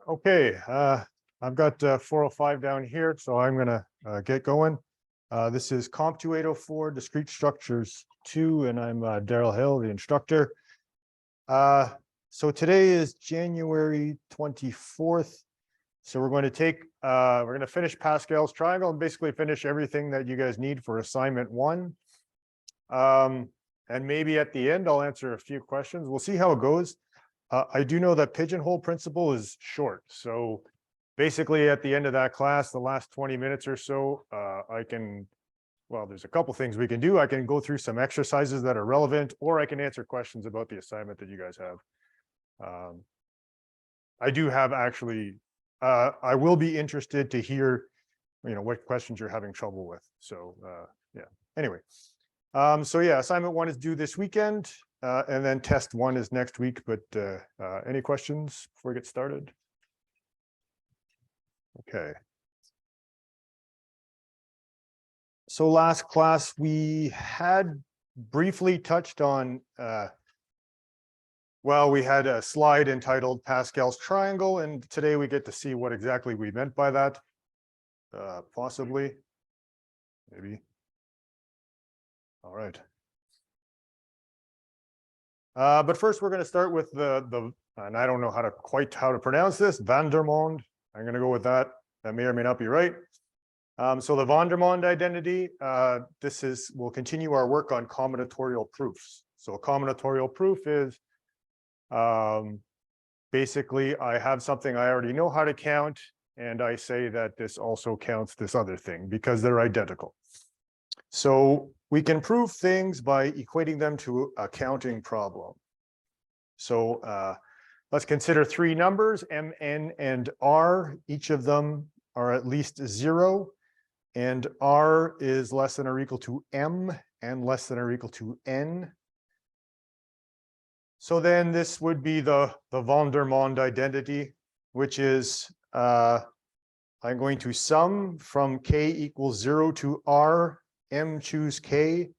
Okay, I've got 405 down here, so I'm going to get going. This is COMP2804 Discrete Structures 2, and I'm Daryl Hill, the instructor. So today is January 24th. So we're going to finish Pascal's triangle and basically finish everything that you guys need for assignment 1. And maybe at the end, I'll answer a few questions. We'll see how it goes. I do know that pigeonhole principle is short. So basically at the end of that class, the last 20 minutes or so, there's a couple things we can do. I can go through some exercises that are relevant, or I can answer questions about the assignment that you guys have. I do have actually, I will be interested to hear, what questions you're having trouble with. So yeah, anyway. So yeah, assignment 1 is due this weekend, and then test 1 is next week. But any questions before we get started? Okay. So last class we had briefly touched on, we had a slide entitled Pascal's triangle, and today we get to see what exactly we meant by that. Possibly, maybe. All right. But first we're going to start with and I don't know how to pronounce this, Vandermonde. I'm going to go with that. That may or may not be right. So the Vandermonde identity, we'll continue our work on combinatorial proofs. So a combinatorial proof is basically I have something I already know how to count, and I say that this also counts this other thing because they're identical. So we can prove things by equating them to a counting problem. So let's consider 3 numbers, m, n, and r. Each of them are at least 0, and r is less than or equal to m and less than or equal to n. So then this would be the Vandermonde identity, which is I'm going to sum from k equals 0 to r, m choose k,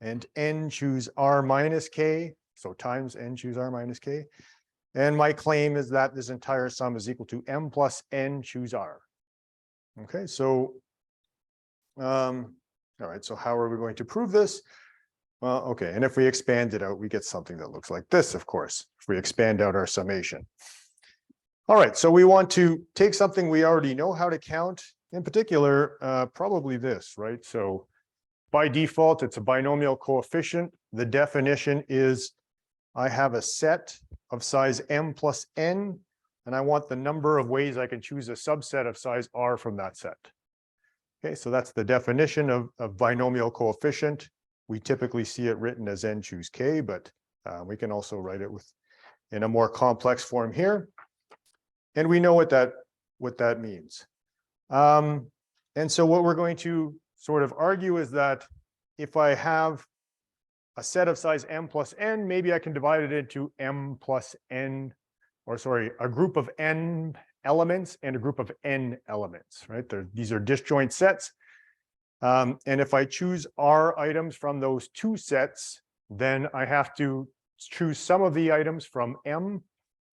and n choose r minus k. So times n choose r minus k. And my claim is that this entire sum is equal to m plus n choose r. Okay, so all right, so how are we going to prove this? Well, okay, and if we expand it out, we get something that looks like this, of course, if we expand out our summation. All right, so we want to take something we already know how to count, in particular, probably this, right? So by default, it's a binomial coefficient. The definition is I have a set of size m plus n, and I want the number of ways I can choose a subset of size r from that set. Okay, so that's the definition of binomial coefficient. We typically see it written as n choose k, but we can also write it in a more complex form here. And we know what that means. And so what we're going to sort of argue is that if I have a set of size m plus n, maybe I can divide it into m plus n, or sorry, a group of n elements and a group of n elements, right? These are disjoint sets. And if I choose r items from those 2 sets, then I have to choose some of the items from m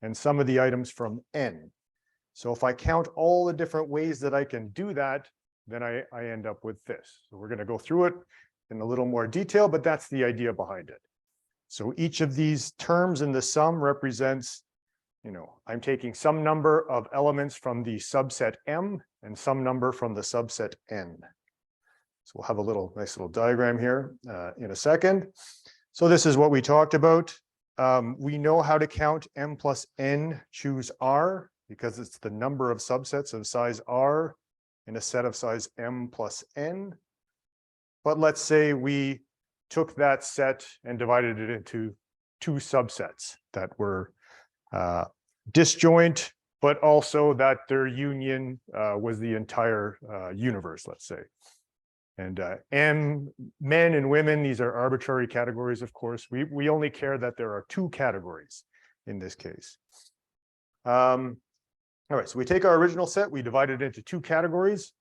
and some of the items from n. So if I count all the different ways that I can do that, then I end up with this. So we're going to go through it in a little more detail, but that's the idea behind it. So each of these terms in the sum represents, I'm taking some number of elements from the subset m and some number from the subset n. So we'll have a nice little diagram here in a second. So this is what we talked about. We know how to count m plus n choose r because it's the number of subsets of size r in a set of size m plus n. But let's say we took that set and divided it into 2 subsets that were disjoint, but also that their union was the entire universe, let's say. And men and women, these are arbitrary categories, of course. We only care that there are 2 categories in this case. All right, so we take our original set, we divide it into 2 categories,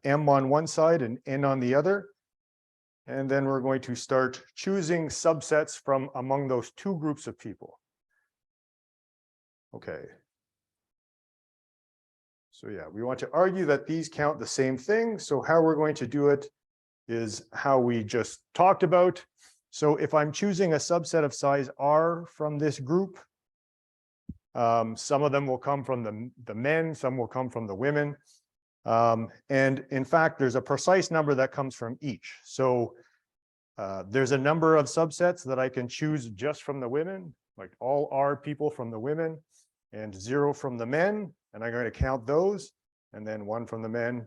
m on one side and n on the other. And then we're going to start choosing subsets from among those two groups of people. Okay. So yeah, we want to argue that these count the same thing. So how we're going to do it is how we just talked about. So if I'm choosing a subset of size R from this group, some of them will come from the men, some will come from the women. And in fact, there's a precise number that comes from each. So there's a number of subsets that I can choose just from the women, like all R people from the women and 0 from the men. And I'm going to count those. And then 1 from the men,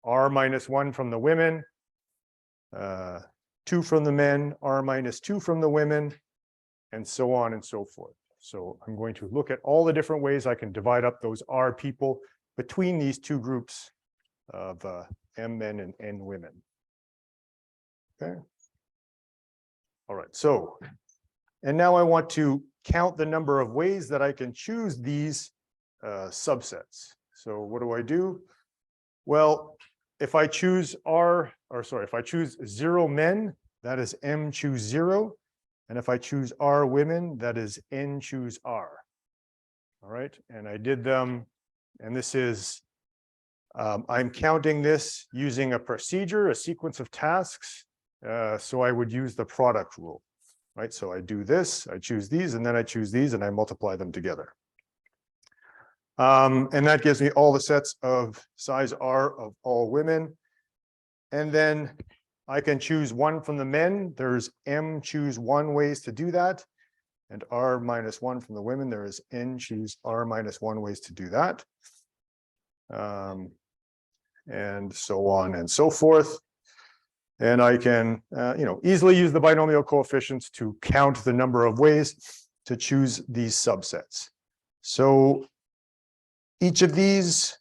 R minus 1 from the women, 2 from the men, R minus 2 from the women, and so on and so forth. So I'm going to look at all the different ways I can divide up those R people between these two groups of M men and N women. Okay. All right. So, and now I want to count the number of ways that I can choose these subsets. So what do? Well, if I choose if I choose 0 men, that is M choose 0. And if I choose R women, that is N choose R. All right. And I did them. And this is, I'm counting this using a procedure, a sequence of tasks. So I would use the product rule, right? So I do this, I choose these, and then I choose these, and I multiply them together. And that gives me all the sets of size R of all women. And then I can choose 1 from the men. There's M choose 1 ways to do that. And R minus 1 from the women. There is N choose R minus 1 ways to do that. And so on and so forth. And I can, easily use the binomial coefficients to count the number of ways to choose these subsets. So each of these,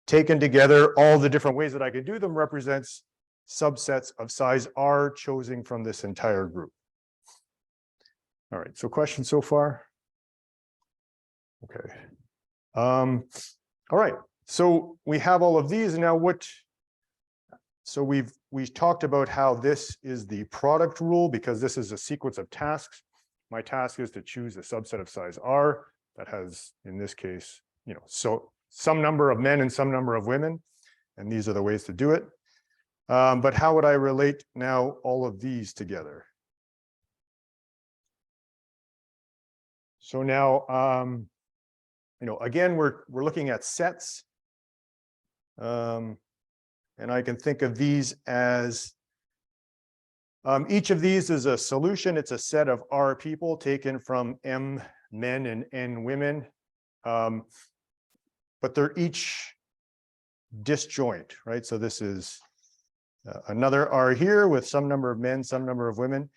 taken together, all the different ways that I could do them represents subsets of size R chosen from this entire group. All right, so questions so far? Okay. All right, so we have all of these, and now so we've talked about how this is the product rule because this is a sequence of tasks. My task is to choose a subset of size R that has, in this case, so some number of men and some number of women, and these are the ways to do it. But how would I relate now all of these together? So now, again, we're looking at sets. And I can think of these as, each of these is a solution. It's a set of R people taken from M men and N women. But they're each disjoint, right? So this is another R here with some number of men, some number of women.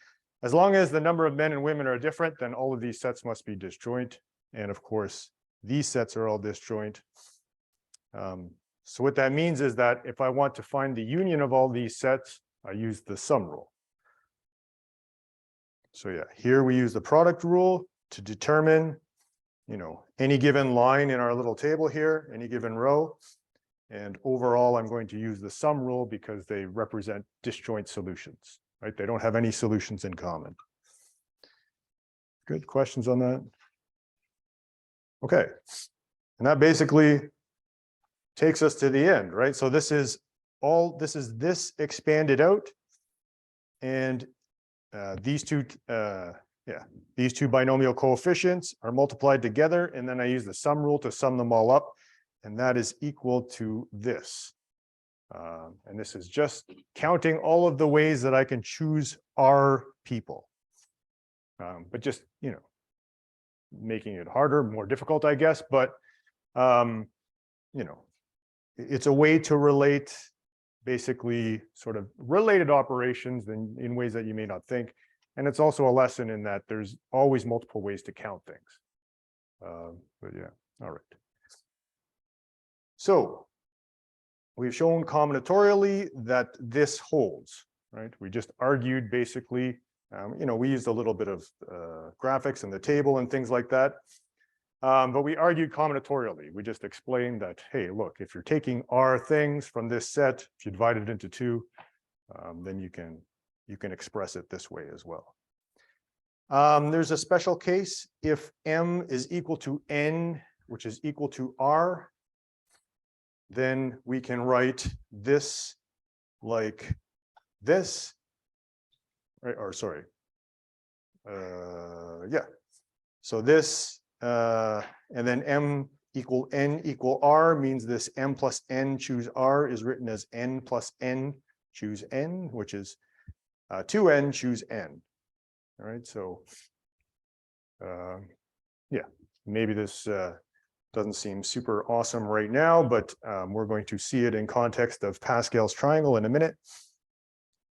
As long as the number of men and women are different, then all of these sets must be disjoint. And of course, these sets are all disjoint. So what that means is that if I want to find the union of all these sets, I use the sum rule. So yeah, here we use the product rule to determine, any given line in our little table here, any given row. And overall, I'm going to use the sum rule because they represent disjoint solutions, right? They don't have any solutions in common. Good questions on that? Okay. And that basically takes us to the end, right? So this is this expanded out. And these two binomial coefficients are multiplied together, and then I use the sum rule to sum them all up, and that is equal to this. And this is just counting all of the ways that I can choose R people. But just, making it harder, more difficult, I guess, but, it's a way to relate basically sort of related operations in ways that you may not think. And it's also a lesson in that there's always multiple ways to count things. But yeah, all right. So we've shown combinatorially that this holds, right? We just argued basically, we used a little bit of graphics in the table and things like that. But we argued combinatorially. We just explained that, hey, look, if you're taking R things from this set, if you divide it into 2, then you can express it this way as well. There's a special case if m is equal to n, which is equal to r, then we can write this like this, right? Or sorry, yeah. So this, and then m equal n equal r means this m plus n choose r is written as n plus n choose n, which is 2n choose n. All right, so yeah, maybe this doesn't seem super awesome right now, but we're going to see it in context of Pascal's triangle in a minute.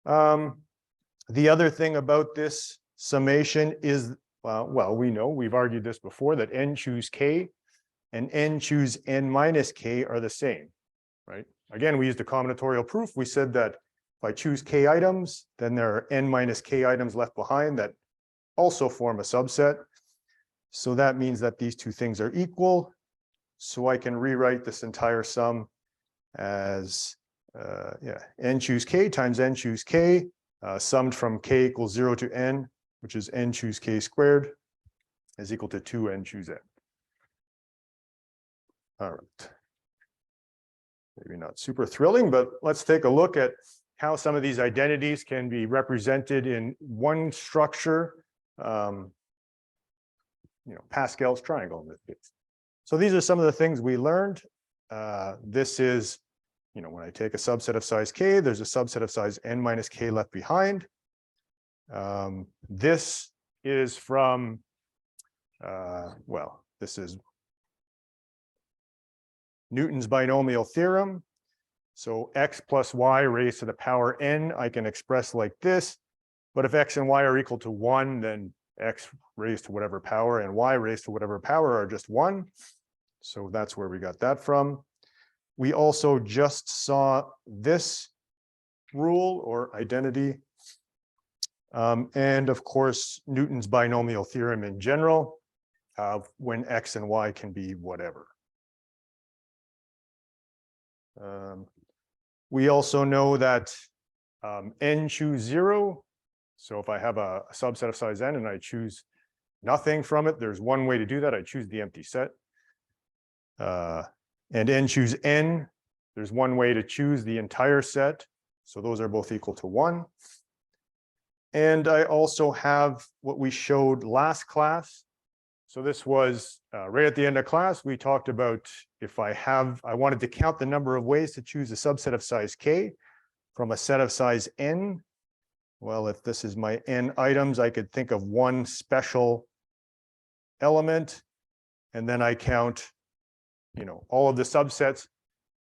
The other thing about this summation is, well, we know, we've argued this before, that n choose k and n choose n minus k are the same, right? Again, we used a combinatorial proof. We said that if I choose k items, then there are n minus k items left behind that also form a subset. So that means that these two things are equal. So I can rewrite this entire sum as yeah, n choose k times n choose k, summed from k equals 0 to n, which is n choose k squared, is equal to 2n choose n. All right. Maybe not super thrilling, but let's take a look at how some of these identities can be represented in one structure, Pascal's triangle in this case. So these are some of the things we learned. This is, when I take a subset of size k, there's a subset of size n minus k left behind. This is from, well, this is Newton's binomial theorem. So x plus y raised to the power n, I can express like this. But if x and y are equal to 1, then x raised to whatever power and y raised to whatever power are just 1. So that's where we got that from. We also just saw this rule or identity. And of course, Newton's binomial theorem in general, when x and y can be whatever. We also know that n choose 0. So if I have a subset of size n and I choose nothing from it, there's one way to do that. I choose the empty set. And n choose n, there's one way to choose the entire set. So those are both equal to 1. And I also have what we showed last class. So this was right at the end of class, we talked about if I wanted to count the number of ways to choose a subset of size k from a set of size n. Well, if this is my n items, I could think of one special element, and then I count, all of the subsets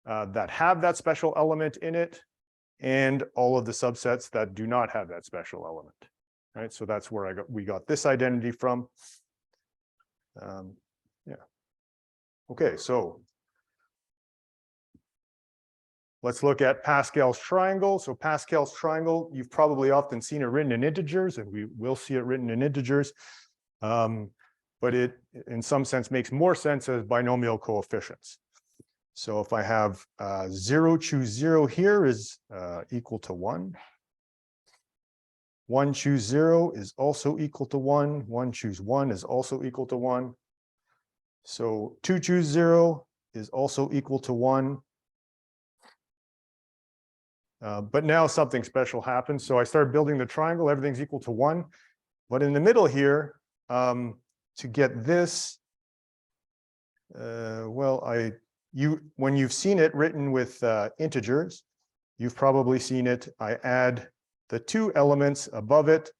that have that special element in it, and all of the subsets that do not have that special element. Right, so that's where we got this identity from. Yeah. Okay, so let's look at Pascal's triangle. So Pascal's triangle, you've probably often seen it written in integers, and we will see it written in integers. But it, in some sense, makes more sense as binomial coefficients. So if I have 0 choose 0 here is equal to 1. 1 choose 0 is also equal to 1. 1 choose 1 is also equal to 1. So 2 choose 0 is also equal to 1. But now something special happens. So I start building the triangle, everything's equal to 1. But in the middle here, to get this, well, when you've seen it written with integers, you've probably seen it. I add the 2 elements above it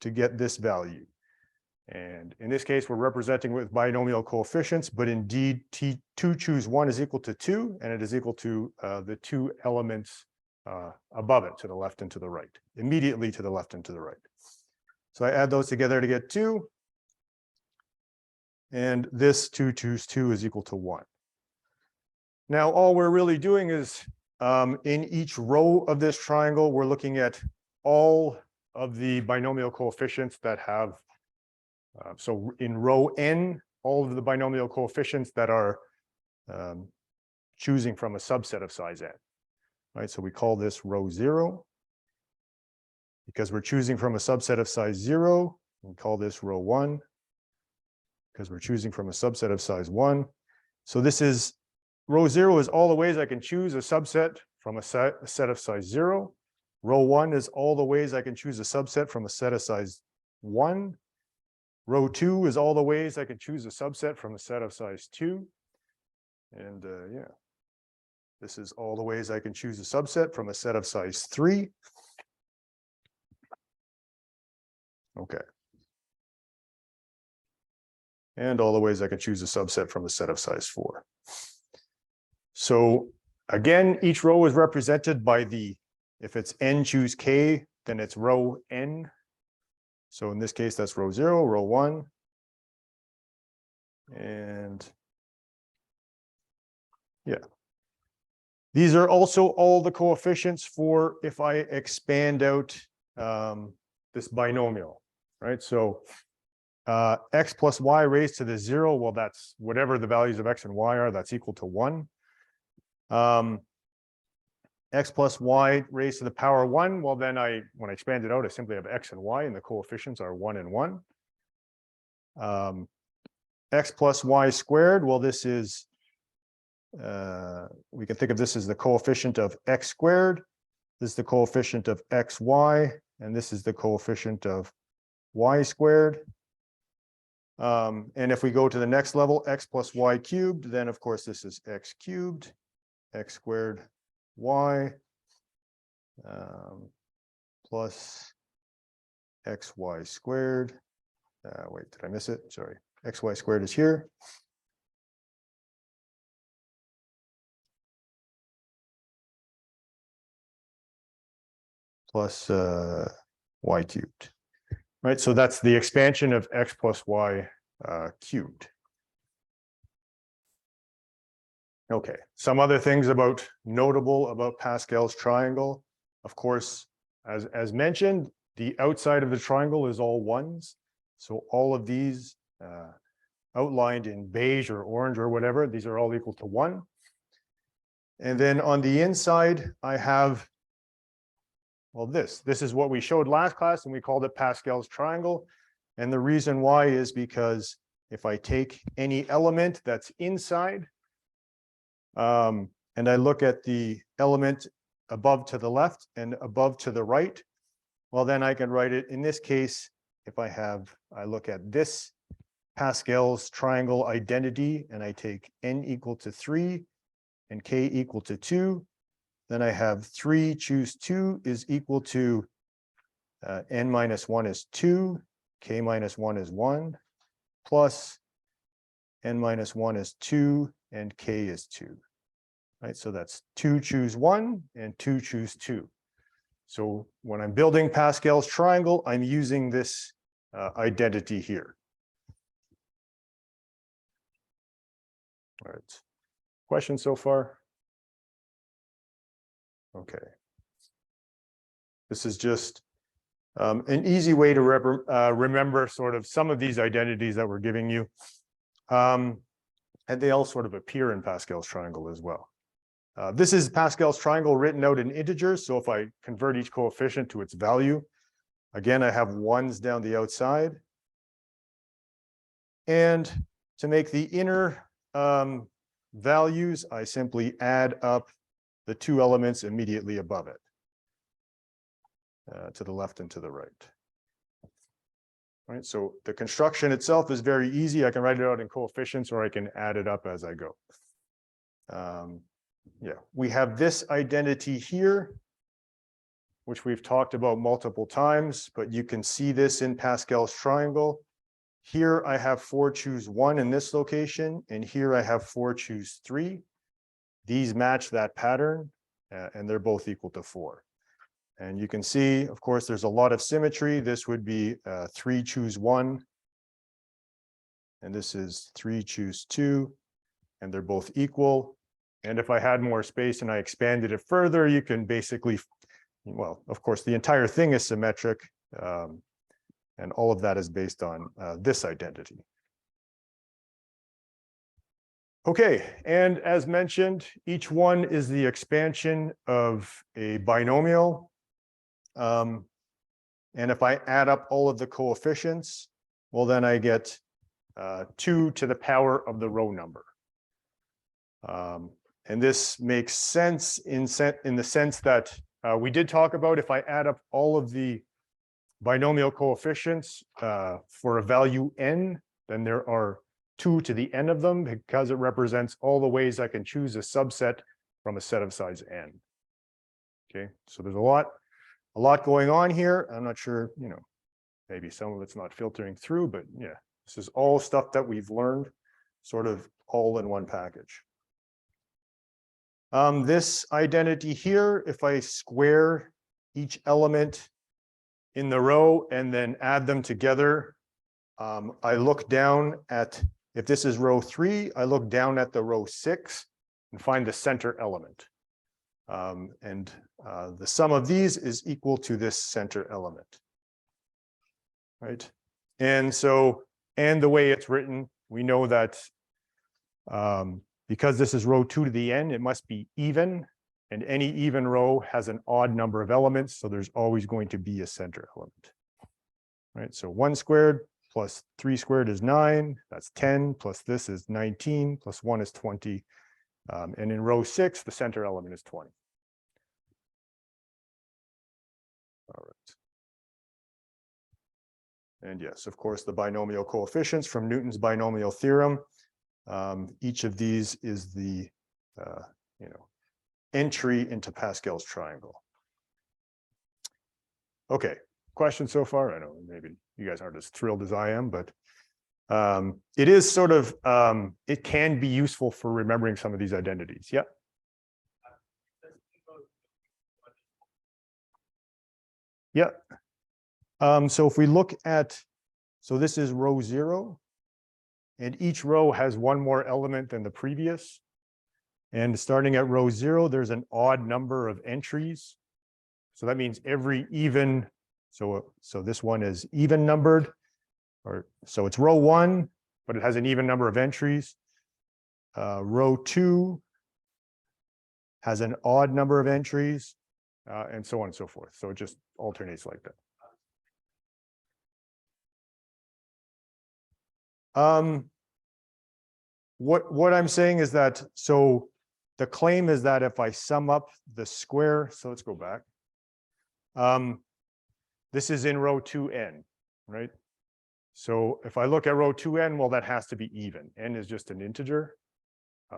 to get this value. And in this case, we're representing with binomial coefficients, but indeed, 2 choose 1 is equal to 2, and it is equal to the 2 elements above it, to the left and to the right, immediately to the left and to the right. So I add those together to get 2. And this 2 choose 2 is equal to 1. Now, all we're really doing is in each row of this triangle, we're looking at all of the binomial coefficients that have, so in row n, all of the binomial coefficients that are choosing from a subset of size n. Right, so we call this row 0. because we're choosing from a subset of size 0, we call this row 1, because we're choosing from a subset of size 1. So this is row 0 is all the ways I can choose a subset from a set of size 0. Row 1 is all the ways I can choose a subset from a set of size 1. Row 2 is all the ways I can choose a subset from a set of size 2. And yeah, this is all the ways I can choose a subset from a set of size 3. Okay. And all the ways I can choose a subset from a set of size 4. So again, each row is represented by the, if it's n choose k, then it's row n. So in this case, that's row 0, row 1. And yeah. These are also all the coefficients for if I expand out this binomial, right? So x plus y raised to the 0, well, that's whatever the values of x and y are, that's equal to 1. X plus y raised to the power 1, well, then when I expand it out, I simply have x and y, and the coefficients are 1 and 1. X plus y squared, well, this is, we can think of this as the coefficient of x squared. This is the coefficient of xy, and this is the coefficient of y squared. And if we go to the next level, x plus y cubed, then of course this is x cubed, x squared, y, plus xy squared. Wait, did I miss it? Sorry, xy squared is here. Plus y cubed, right? So that's the expansion of x plus y cubed. Okay, some other things notable about Pascal's triangle. Of course, as mentioned, the outside of the triangle is all ones. So all of these outlined in beige or orange or whatever, these are all equal to 1. And then on the inside, I have, well, this is what we showed last class, and we called it Pascal's triangle. And the reason why is because if I take any element that's inside, and I look at the element above to the left and above to the right, well, then I can write it in this case. If I look at this Pascal's triangle identity, and I take n equal to 3 and k equal to 2, then I have 3 choose 2 is equal to n minus 1 is 2, k minus 1 is 1, plus n minus 1 is 2, and k is 2. Right, so that's 2 choose 1 and 2 choose 2. So when I'm building Pascal's triangle, I'm using this identity here. All right, questions so far? Okay. This is just an easy way to remember sort of some of these identities that we're giving you. And they all sort of appear in Pascal's triangle as well. This is Pascal's triangle written out in integers. So if I convert each coefficient to its value, again, I have ones down the outside. And to make the inner values, I simply add up the two elements immediately above it, to the left and to the right. Right, so the construction itself is very easy. I can write it out in coefficients, or I can add it up as I go. Yeah, we have this identity here, which we've talked about multiple times, but you can see this in Pascal's triangle. Here I have 4 choose 1 in this location, and here I have 4 choose 3. These match that pattern, and they're both equal to 4. And you can see, of course, there's a lot of symmetry. This would be 3 choose 1, and this is 3 choose 2, and they're both equal. And if I had more space and I expanded it further, you can basically, well, of course, the entire thing is symmetric, and all of that is based on this identity. Okay, and as mentioned, each one is the expansion of a binomial. And if I add up all of the coefficients, well, then I get 2 to the power of the row number. And this makes sense in the sense that we did talk about if I add up all of the binomial coefficients for a value n, then there are 2 to the n of them because it represents all the ways I can choose a subset from a set of size n. Okay, so there's a lot going on here. I'm not sure, maybe some of it's not filtering through, but yeah, this is all stuff that we've learned sort of all in one package. This identity here, if I square each element in the row and then add them together, I look down at, if this is row 3, I look down at the row 6 and find the center element. The sum of these is equal to this center element. Right? And so, and the way it's written, we know that because this is row 2 to the n, it must be even, and any even row has an odd number of elements, so there's always going to be a center element. Right? So 1 squared plus 3 squared is 9, that's 10, plus this is 19, plus 1 is 20. And in row 6, the center element is 20. All right. And yes, of course, the binomial coefficients from Newton's binomial theorem. Each of these is the, entry into Pascal's triangle. Okay, questions so far? I know maybe you guys aren't as thrilled as I am, but it is sort of, it can be useful for remembering some of these identities. Yeah. Yeah. So if we look at, so this is row 0, and each row has one more element than the previous. And starting at row 0, there's an odd number of entries. So that means every even, so this one is even numbered, or so it's row 1, but it has an even number of entries. Row 2 has an odd number of entries, and so on and so forth. So it just alternates like that. What I'm saying is that, so the claim is that if I sum up the square, so let's go back. This is in row 2n, right? So if I look at row 2n, well, that has to be even. N is just an integer.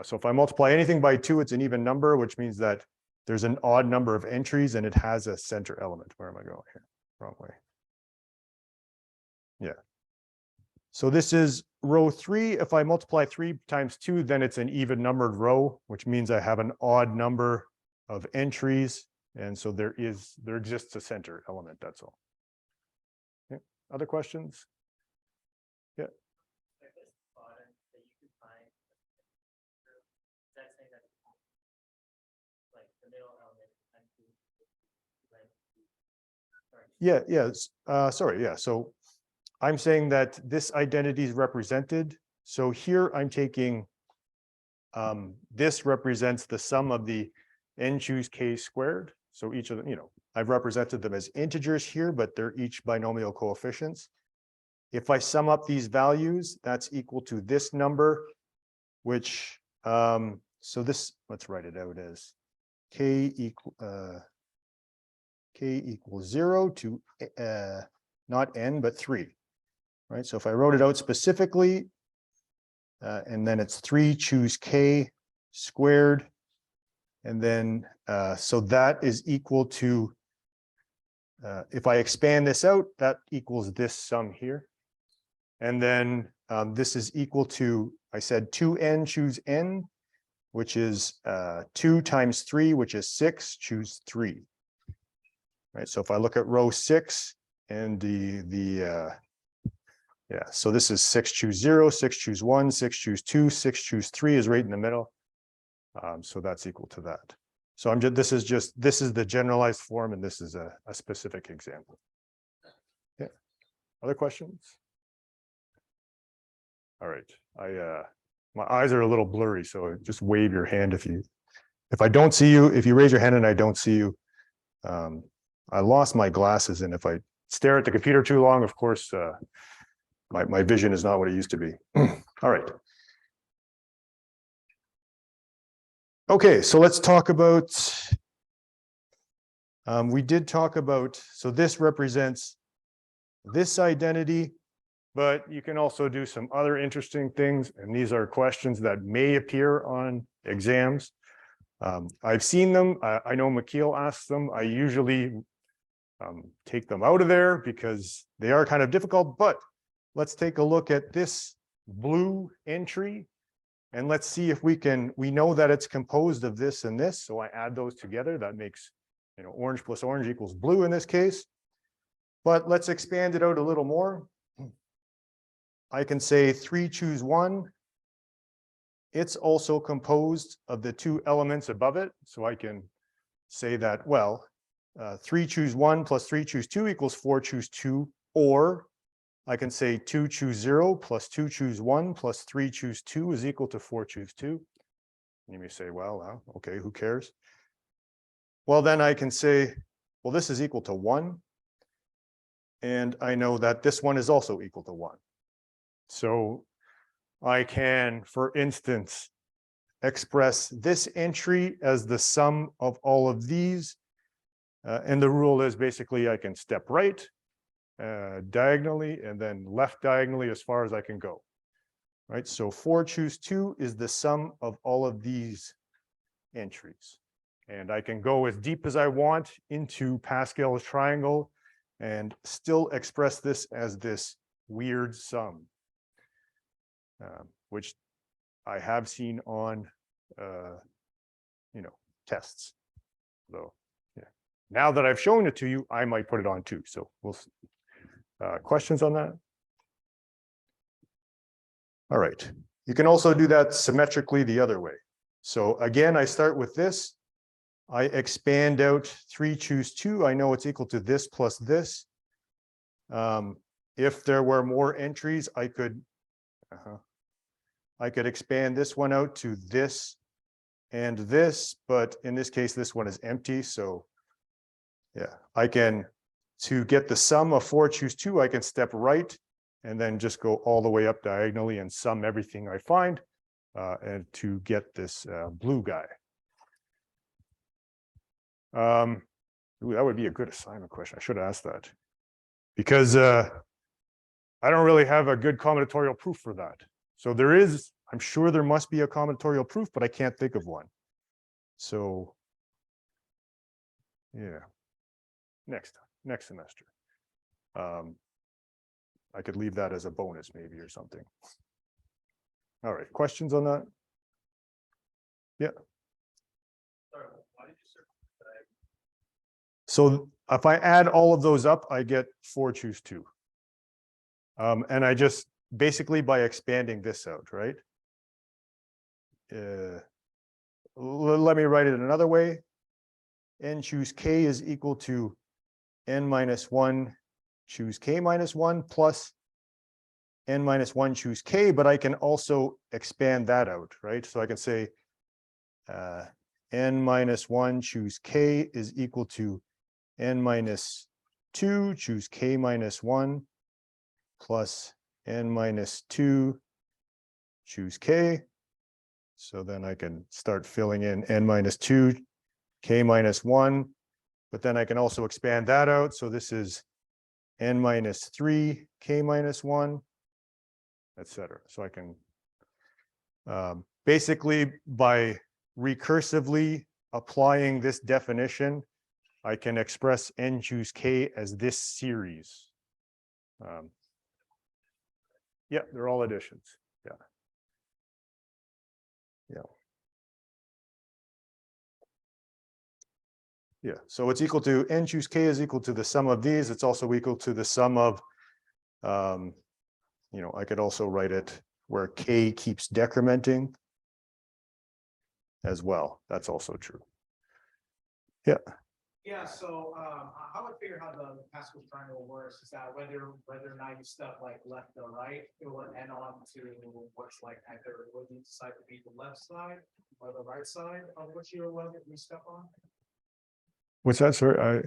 So if I multiply anything by 2, it's an even number, which means that there's an odd number of entries and it has a center element. Where am I going here? Wrong way. Yeah. So this is row 3. If I multiply 3 times 2, then it's an even numbered row, which means I have an odd number of entries. And so there exists a center element, that's all. Okay. Other questions? Yeah. Yeah, yeah. Sorry, yeah. So I'm saying that this identity is represented. So here I'm taking, this represents the sum of the n choose k squared. So each of them, I've represented them as integers here, but they're each binomial coefficients. If I sum up these values, that's equal to this number, which, so this, let's write it out as k equals 0 to not n, but 3. Right, so if I wrote it out specifically, and then it's 3 choose k squared, and then so that is equal to, if I expand this out, that equals this sum here. And then this is equal to, I said 2n choose n, which is 2 times 3, which is 6, choose 3. Right, so if I look at row 6 and yeah, so this is 6 choose 0, 6 choose 1, 6 choose 2, 6 choose 3 is right in the middle. So that's equal to that. So this is the generalized form, and this is a specific example. Yeah. Other questions? All right. My eyes are a little blurry, so just wave your hand if I don't see you, if you raise your hand and I don't see you. I lost my glasses, and if I stare at the computer too long, of course, my vision is not what it used to be. All right. Okay, so let's talk about, we did talk about, so this represents this identity, but you can also do some other interesting things. And these are questions that may appear on exams. I've seen them. I know McKeel asks them. I usually take them out of there because they are kind of difficult, but let's take a look at this blue entry. And let's see if we know that it's composed of this and this. So I add those together. That makes, orange plus orange equals blue in this case. But let's expand it out a little more. I can say 3 choose 1. It's also composed of the 2 elements above it. So I can say that, well, 3 choose 1 plus 3 choose 2 equals 4 choose 2, or I can say 2 choose 0 plus 2 choose 1 plus 3 choose 2 is equal to 4 choose 2. And you may say, well, okay, who cares? Well, then I can say, well, this is equal to 1. And I know that this one is also equal to 1. So I can, for instance, express this entry as the sum of all of these. And the rule is basically I can step right, diagonally, and then left diagonally as far as I can go, right? So 4 choose 2 is the sum of all of these entries. And I can go as deep as I want into Pascal's triangle and still express this as this weird sum, which I have seen on, tests. So yeah, now that I've shown it to you, I might put it on too. So we'll see. Questions on that? All right. You can also do that symmetrically the other way. So again, I start with this. I expand out 3 choose 2. I know it's equal to this plus this. If there were more entries, I could expand this one out to this and this, but in this case, this one is empty. So yeah, I can, to get the sum of 4 choose 2, I can step right and then just go all the way up diagonally and sum everything I find and to get this blue guy. Ooh, that would be a good assignment question. I should have asked that because I don't really have a good combinatorial proof for that. So there is, I'm sure there must be a combinatorial proof, but I can't think of one. So yeah, next semester. I could leave that as a bonus maybe or something. All right, questions on that? Yeah. So if I add all of those up, I get 4 choose 2. And I just basically by expanding this out, right? Let me write it another way. N choose K is equal to N minus 1 choose K minus 1 plus N minus 1 choose K, but I can also expand that out, right? So I can say N minus 1 choose K is equal to N minus 2 choose K minus 1 plus N minus 2 choose K. So then I can start filling in N minus 2, K minus 1, but then I can also expand that out. So this is N minus 3, K minus 1, etc. So I can basically by recursively applying this definition, I can express N choose K as this series. Yeah, they're all additions. Yeah. Yeah. Yeah, so it's equal to N choose K is equal to the sum of these. It's also equal to the sum of, I could also write it where K keeps decrementing as well. That's also true. Yeah. Yeah, so how I figure how the Pascal triangle works is that whether or not you step like left or right, it will end on to what's like either what you decide to be the left side or the right side of what you step on. What's that, sir?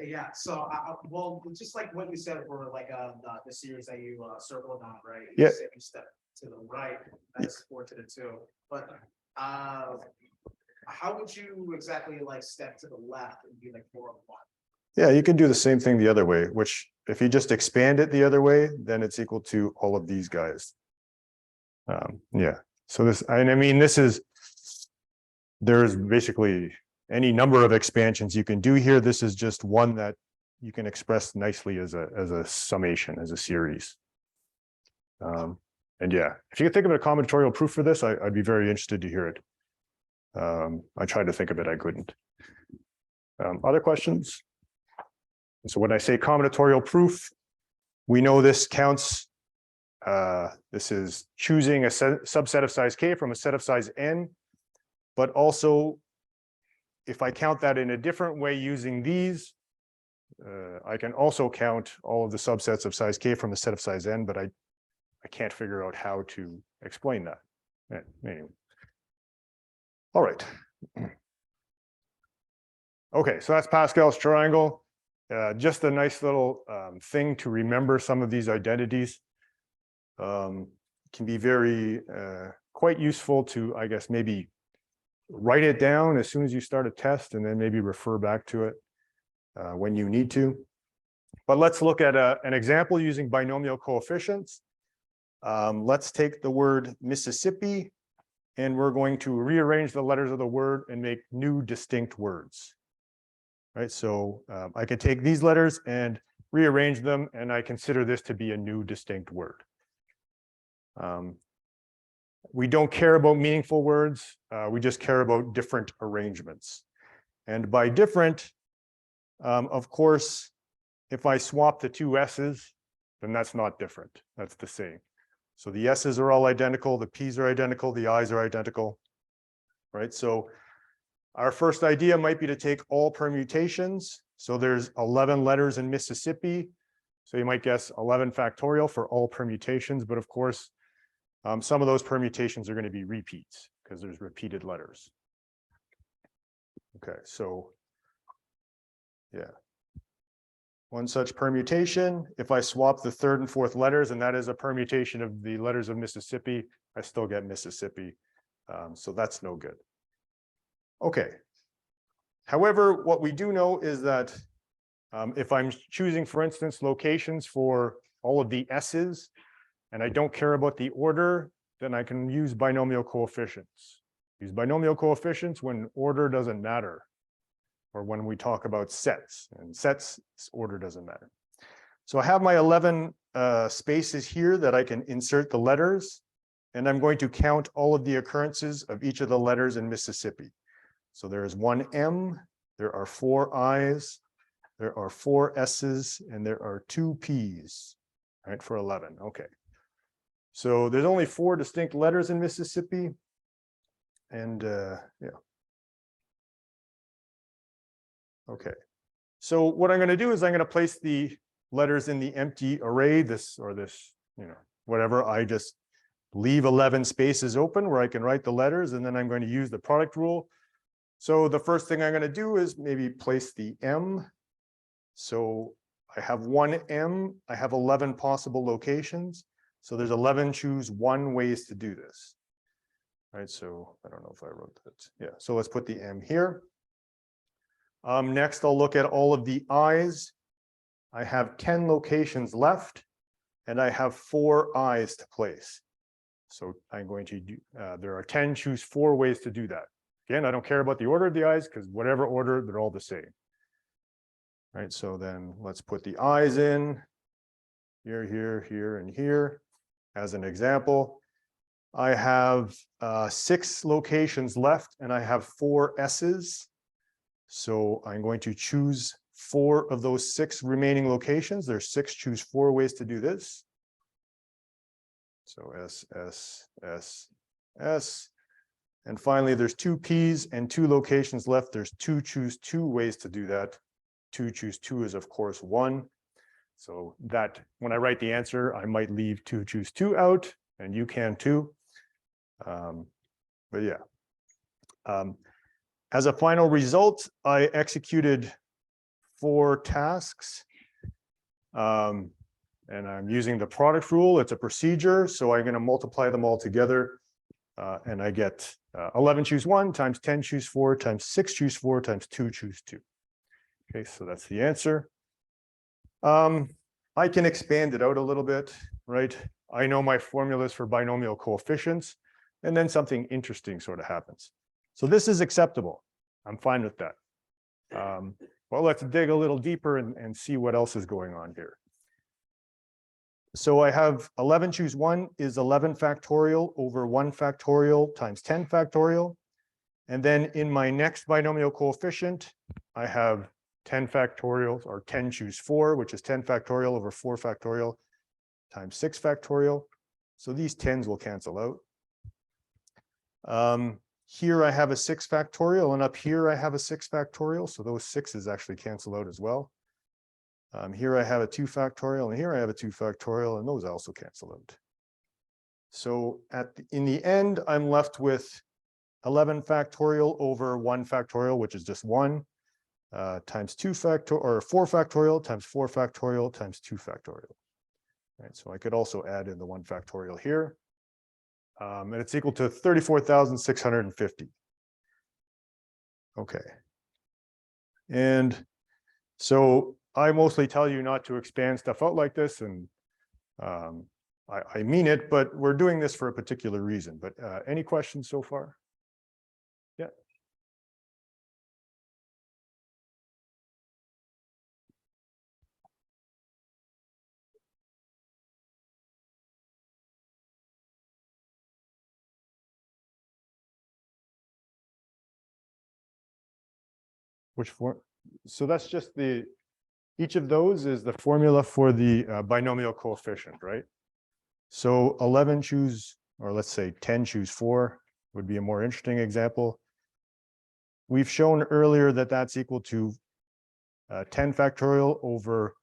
Yeah, so, well, just like what you said for like, the series that you, circled on, right? You Yeah. said you step to the right, that's 4 to the 2, but, how would you exactly like step to the left and be like 4 of 1? Yeah, you can do the same thing the other way, which if you just expand it the other way, then it's equal to all of these guys. Yeah, so this, and I mean, there's basically any number of expansions you can do here. This is just one that you can express nicely as a summation, as a series. And yeah, if you could think of a combinatorial proof for this, I'd be very interested to hear it. I tried to think of it, I couldn't. Other questions? So when I say combinatorial proof, we know this counts. This is choosing a subset of size k from a set of size n, but also if I count that in a different way using these, I can also count all of the subsets of size k from a set of size n, but I can't figure out how to explain that. Anyway. All right. Okay, so that's Pascal's triangle. Just a nice little thing to remember some of these identities. Can be very quite useful to, I guess, maybe write it down as soon as you start a test and then maybe refer back to it when you need to. But let's look at an example using binomial coefficients. Let's take the word Mississippi, and we're going to rearrange the letters of the word and make new distinct words. Right, so I could take these letters and rearrange them, and I consider this to be a new distinct word. We don't care about meaningful words. We just care about different arrangements. And by different, of course, if I swap the two S's, then that's not different. That's the same. So the S's are all identical, the P's are identical, the I's are identical, right? So our first idea might be to take all permutations. So there's 11 letters in Mississippi. So you might guess 11 factorial for all permutations, but of course, some of those permutations are going to be repeats because there's repeated letters. Okay, so yeah. One such permutation, if I swap the third and fourth letters, and that is a permutation of the letters of Mississippi, I still get Mississippi. So that's no good. Okay. However, what we do know is that if I'm choosing, for instance, locations for all of the S's, and I don't care about the order, then I can use binomial coefficients. Use binomial coefficients when order doesn't matter, or when we talk about sets, and sets, order doesn't matter. So I have my 11 spaces here that I can insert the letters, and I'm going to count all of the occurrences of each of the letters in Mississippi. So there is one M, there are 4 I's, there are 4 S's, and there are 2 P's, right, for 11. Okay. So there's only 4 distinct letters in Mississippi. And yeah. Okay. So what I'm going to do is I'm going to place the letters in the empty array, this, whatever. I just leave 11 spaces open where I can write the letters, and then I'm going to use the product rule. So the first thing I'm going to do is maybe place the M. So I have one M, I have 11 possible locations. So there's 11 choose one ways to do this. Right, so I don't know if I wrote that. Yeah, so let's put the M here. Next, I'll look at all of the I's. I have 10 locations left, and I have 4 I's to place. So I'm going to do, there are 10, choose 4 ways to do that. Again, I don't care about the order of the I's because whatever order, they're all the same. Right, so then let's put the I's in here, here, here, and here as an example. I have 6 locations left, and I have 4 S's. So I'm going to choose 4 of those 6 remaining locations. There's 6, choose 4 ways to do this. So S, S, S, S. And finally, there's 2 P's and 2 locations left. There's 2, choose 2 ways to do that. 2, choose 2 is, of course, 1. So that when I write the answer, I might leave 2, choose 2 out, and you can too. But yeah. As a final result, I executed 4 tasks. And I'm using the product rule. It's a procedure, so I'm going to multiply them all together. And I get 11 choose 1 times 10 choose 4 times 6 choose 4 times 2 choose 2. Okay, so that's the answer. I can expand it out a little bit, right? I know my formulas for binomial coefficients, and then something interesting sort of happens. So this is acceptable. I'm fine with that. Well, let's dig a little deeper and see what else is going on here. So I have 11 choose 1 is 11 factorial over 1 factorial times 10 factorial. And then in my next binomial coefficient, I have 10 factorial or 10 choose 4, which is 10 factorial over 4 factorial times 6 factorial. So these 10s will cancel out. Here I have a 6 factorial, and up here I have a 6 factorial. So those 6s actually cancel out as well. Here I have a 2 factorial, and here I have a 2 factorial, and those also cancel out. So in the end, I'm left with 11 factorial over 1 factorial, which is just 1, times 2 factorial, or 4 factorial times 4 factorial times 2 factorial. Right, so I could also add in the 1 factorial here. And it's equal to 34,650. Okay. And so I mostly tell you not to expand stuff out like this, and I mean it, but we're doing this for a particular reason. But any questions so far? Yeah. Which form? So that's just each of those is the formula for the binomial coefficient, right? So 11 choose, or let's say 10 choose 4 would be a more interesting example. We've shown earlier that that's equal to 10 factorial over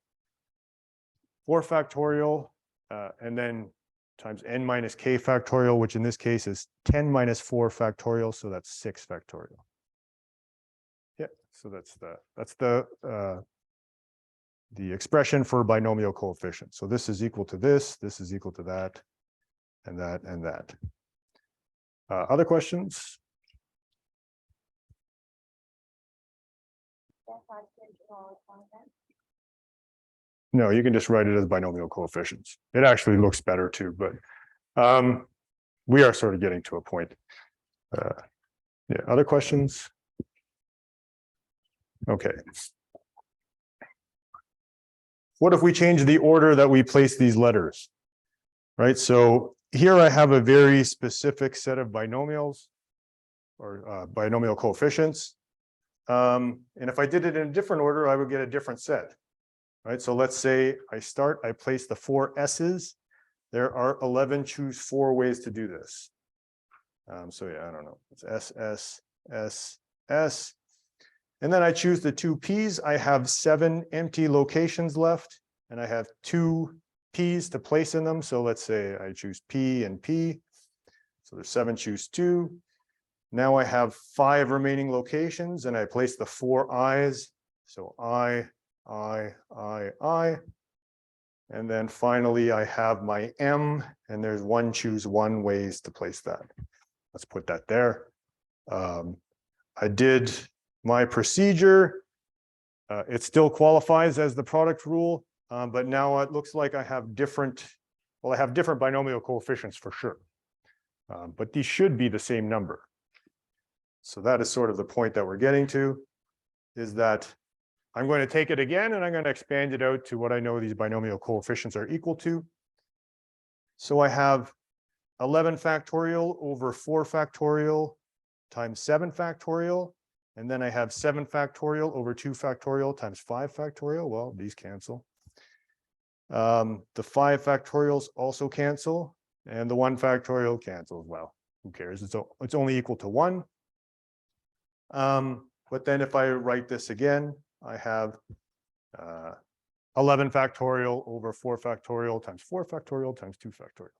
4 factorial, and then times n minus k factorial, which in this case is 10 minus 4 factorial, so that's 6 factorial. Yeah, so that's the expression for binomial coefficient. So this is equal to this is equal to that, and that, and that. Other questions? No, you can just write it as binomial coefficients. It actually looks better too, but we are sort of getting to a point. Yeah, other questions? Okay. What if we change the order that we place these letters? Right, so here I have a very specific set of binomials or binomial coefficients. And if I did it in a different order, I would get a different set. Right, so let's say I place the 4 S's. There are 11 choose 4 ways to do this. So yeah, I don't know. It's S, S, S, S. And then I choose the 2 P's. I have 7 empty locations left, and I have 2 P's to place in them. So let's say I choose P and P. So there's 7 choose 2. Now I have 5 remaining locations, and I place the 4 I's. So I. And then finally, I have my M, and there's 1 choose 1 ways to place that. Let's put that there. I did my procedure. It still qualifies as the product rule, but now it looks like I have different binomial coefficients for sure. But these should be the same number. So that is sort of the point that we're getting to, is that I'm going to take it again and I'm going to expand it out to what I know these binomial coefficients are equal to. So I have 11 factorial over 4 factorial times 7 factorial. And then I have 7 factorial over 2 factorial times 5 factorial. Well, these cancel. The 5 factorials also cancel, and the 1 factorial cancels. Well, who cares? It's only equal to 1. But then if I write this again, I have 11 factorial over 4 factorial times 4 factorial times 2 factorial.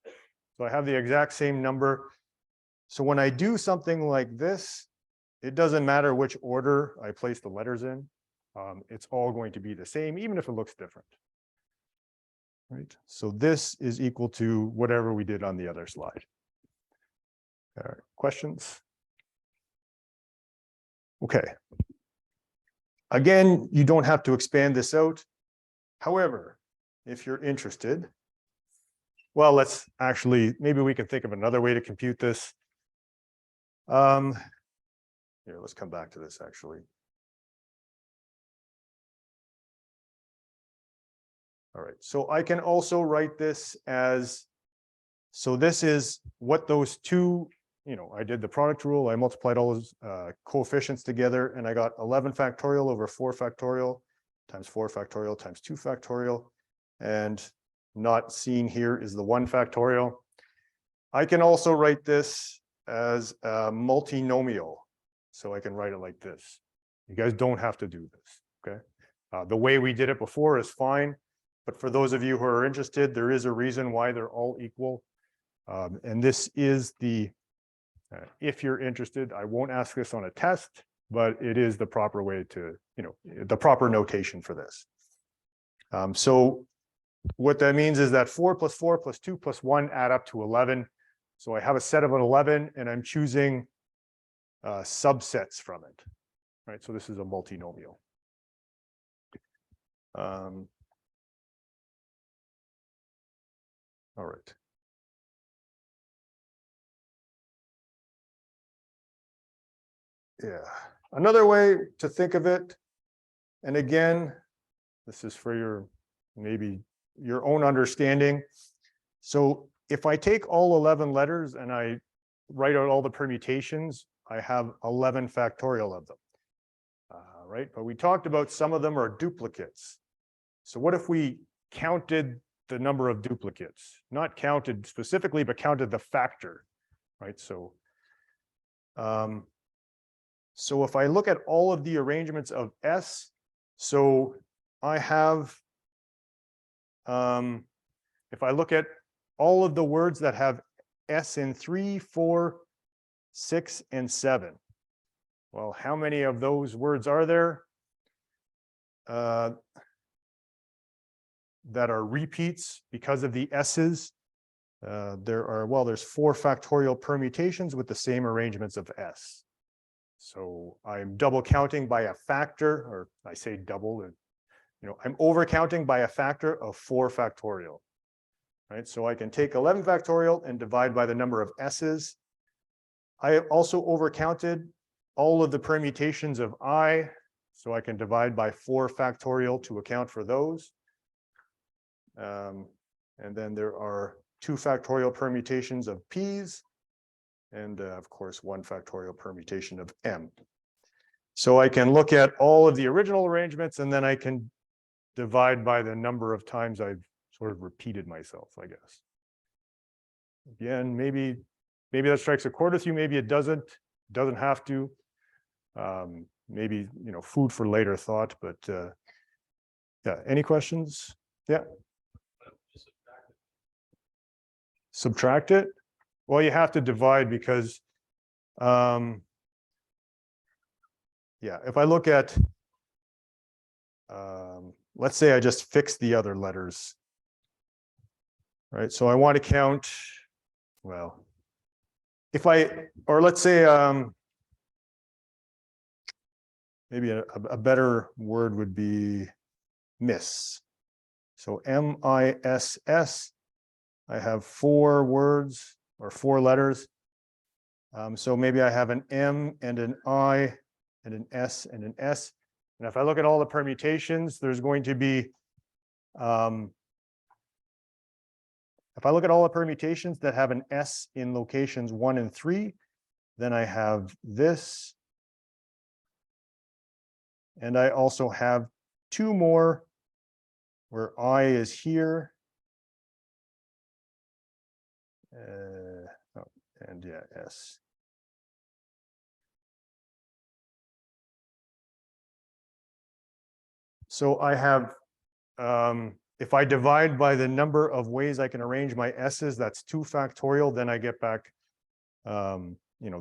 So I have the exact same number. So when I do something like this, it doesn't matter which order I place the letters in. It's all going to be the same, even if it looks different. Right, so this is equal to whatever we did on the other slide. All right, questions? Okay. Again, you don't have to expand this out. However, if you're interested, well, let's actually, maybe we can think of another way to compute this. Here, let's come back to this actually. All right, so I can also write this as, so this is what those two, I did the product rule, I multiplied all those coefficients together, and I got 11 factorial over 4 factorial times 4 factorial times 2 factorial, and not seen here is the 1 factorial. I can also write this as a multinomial, so I can write it like this. You guys don't have to do this, okay? The way we did it before is fine. But for those of you who are interested, there is a reason why they're all equal. And this is the, if you're interested, I won't ask this on a test, but it is the proper way to, the proper notation for this. So what that means is that 4 plus 4 plus 2 plus 1 add up to 11. So I have a set of an 11 and I'm choosing subsets from it, right? So this is a multinomial. All right. Yeah, another way to think of it, and again, this is for your maybe your own understanding. So if I take all 11 letters and I write out all the permutations, I have 11 factorial of them, right? But we talked about some of them are duplicates. So what if we counted the number of duplicates, not counted specifically, but counted the factor, right? So, so if I look at all of the arrangements of S, so I have, if I look at all of the words that have S in 3, 4, 6, and 7, well, how many of those words are there that are repeats because of the S's? There are, well, there's 4 factorial permutations with the same arrangements of S. So I'm double counting by a factor, or I say double, I'm over counting by a factor of 4 factorial, right? So I can take 11 factorial and divide by the number of S's. I have also overcounted all of the permutations of I, so I can divide by 4 factorial to account for those. And then there are 2 factorial permutations of P's, and of course, 1 factorial permutation of M. So I can look at all of the original arrangements, and then I can divide by the number of times I've sort of repeated myself, I guess. Again, maybe that strikes a chord with you, maybe it doesn't have to. Maybe, food for later thought, but yeah, any questions? Yeah. Subtract it? Well, you have to divide because, yeah, if I look at, let's say I just fix the other letters, right? So I want to count, well, if or let's say, maybe a better word would be miss. So M-I-S-S, I have 4 words or 4 letters. So maybe I have an M and an I and an S and an S. And if I look at all the permutations, there's going to be, if I look at all the permutations that have an S in locations 1 and 3, then I have this. And I also have 2 more where I is here. And yeah, S. So I have, if I divide by the number of ways I can arrange my S's, that's 2 factorial, then I get back,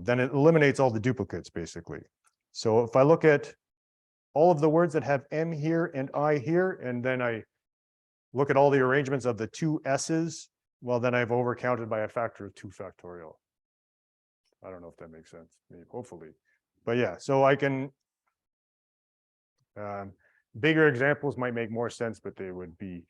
then it eliminates all the duplicates basically. So if I look at all of the words that have M here and I here, and then I look at all the arrangements of the two S's, well, then I've overcounted by a factor of 2 factorial. I don't know if that makes sense, maybe, hopefully. But yeah, so I can, bigger examples might make more sense, but they would be,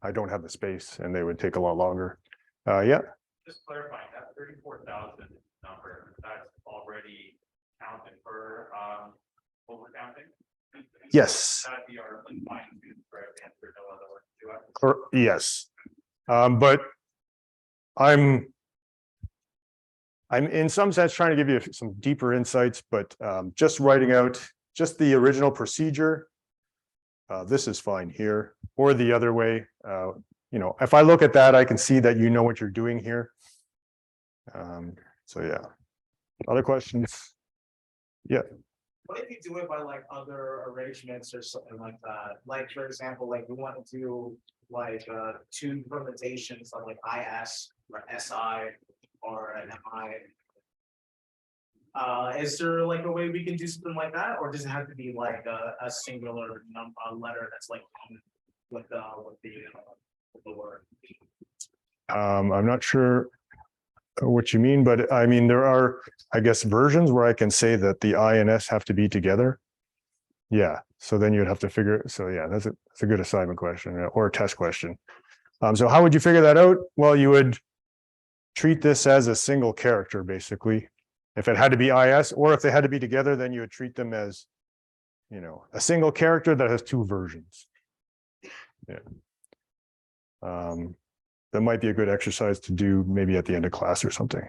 I don't have the space and they would take a lot longer. Yeah. Just clarifying that 34,000 number, that's already counted for overcounting? Yes. That'd be our fine tooth correct answer, no other word to it. Yes. But I'm in some sense trying to give you some deeper insights, but just writing out just the original procedure. This is fine here, or the other way. If I look at that, I can see that you know what you're doing here. So yeah. Other questions? Yeah. What if you do it by like other arrangements or something like that? Like, for example, like we want to do like 2 permutations of like IS or SI or an MI. Is there like a way we can do something like that, or does it have to be like a singular letter that's like with the word? I'm not sure what you mean, but I mean, there are, I guess, versions where I can say that the I and S have to be together. Yeah, so then you'd have to figure, so yeah, that's a good assignment question or a test question. So how would you figure that out? Well, you would treat this as a single character, basically. If it had to be IS, or if they had to be together, then you would treat them as, a single character that has 2 versions. Yeah. That might be a good exercise to do maybe at the end of class or something.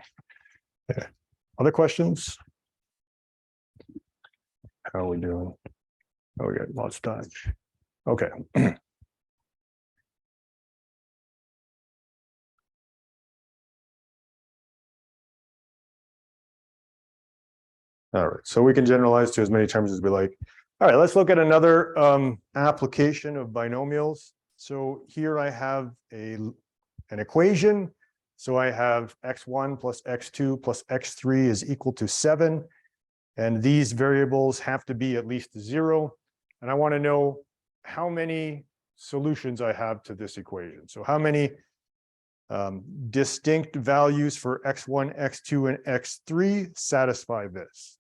Yeah. Other questions? How are we doing? Oh, we got lots of time. Okay. All right, so we can generalize to as many terms as we like. All right, let's look at another application of binomials. So here I have an equation. So I have x1 plus x2 plus x3 is equal to 7. And these variables have to be at least 0. And I want to know how many solutions I have to this equation. So how many distinct values for x1, x2, and x3 satisfy this?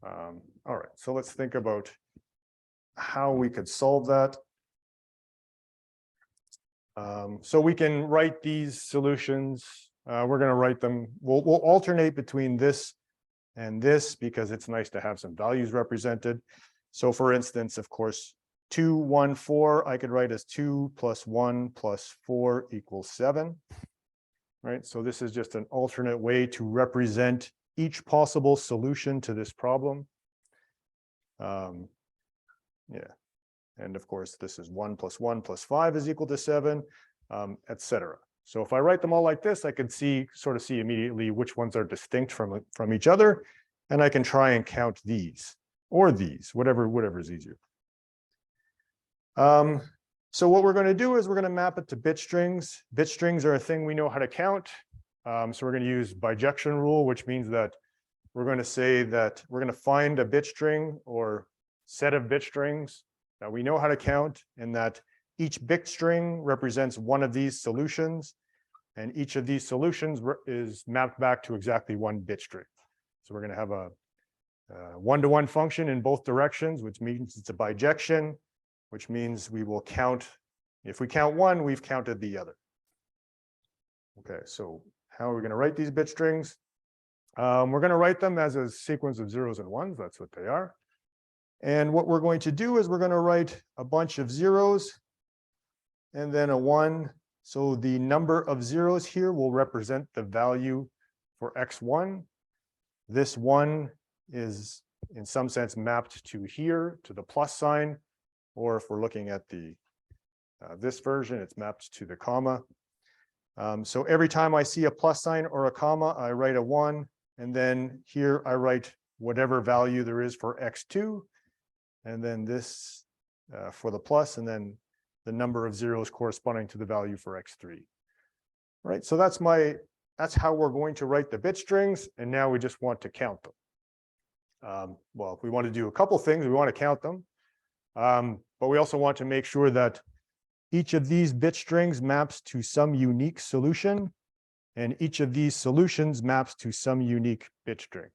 All right, so let's think about how we could solve that. So we can write these solutions. We're going to write them. We'll alternate between this and this because it's nice to have some values represented. So for instance, of course, 2, 1, 4, I could write as 2 plus 1 plus 4 equals 7. Right, so this is just an alternate way to represent each possible solution to this problem. Yeah. And of course, this is 1 plus 1 plus 5 is equal to 7, etc. So if I write them all like this, I can sort of see immediately which ones are distinct from each other, and I can try and count these or these, whatever is easier. So what we're going to do is we're going to map it to bit strings. Bit strings are a thing we know how to count. So we're going to use bijection rule, which means that we're going to say that we're going to find a bit string or set of bit strings that we know how to count, and that each bit string represents one of these solutions, and each of these solutions is mapped back to exactly one bit string. So we're going to have a one-to-one function in both directions, which means it's a bijection, which means we will count. If we count one, we've counted the other. Okay, so how are we going to write these bit strings? We're going to write them as a sequence of zeros and ones. That's what they are. And what we're going to do is we're going to write a bunch of zeros and then a 1. So the number of zeros here will represent the value for x1. This 1 is in some sense mapped to here, to the plus sign, or if we're looking at the this version, it's mapped to the comma. So every time I see a plus sign or a comma, I write a 1, and then here I write whatever value there is for x2, and then this for the plus, and then the number of zeros corresponding to the value for x3. Right, so that's my that's how we're going to write the bit strings. And now we just want to count them. Well, if we want to do a couple things, we want to count them. But we also want to make sure that each of these bit strings maps to some unique solution, and each of these solutions maps to some unique bit string.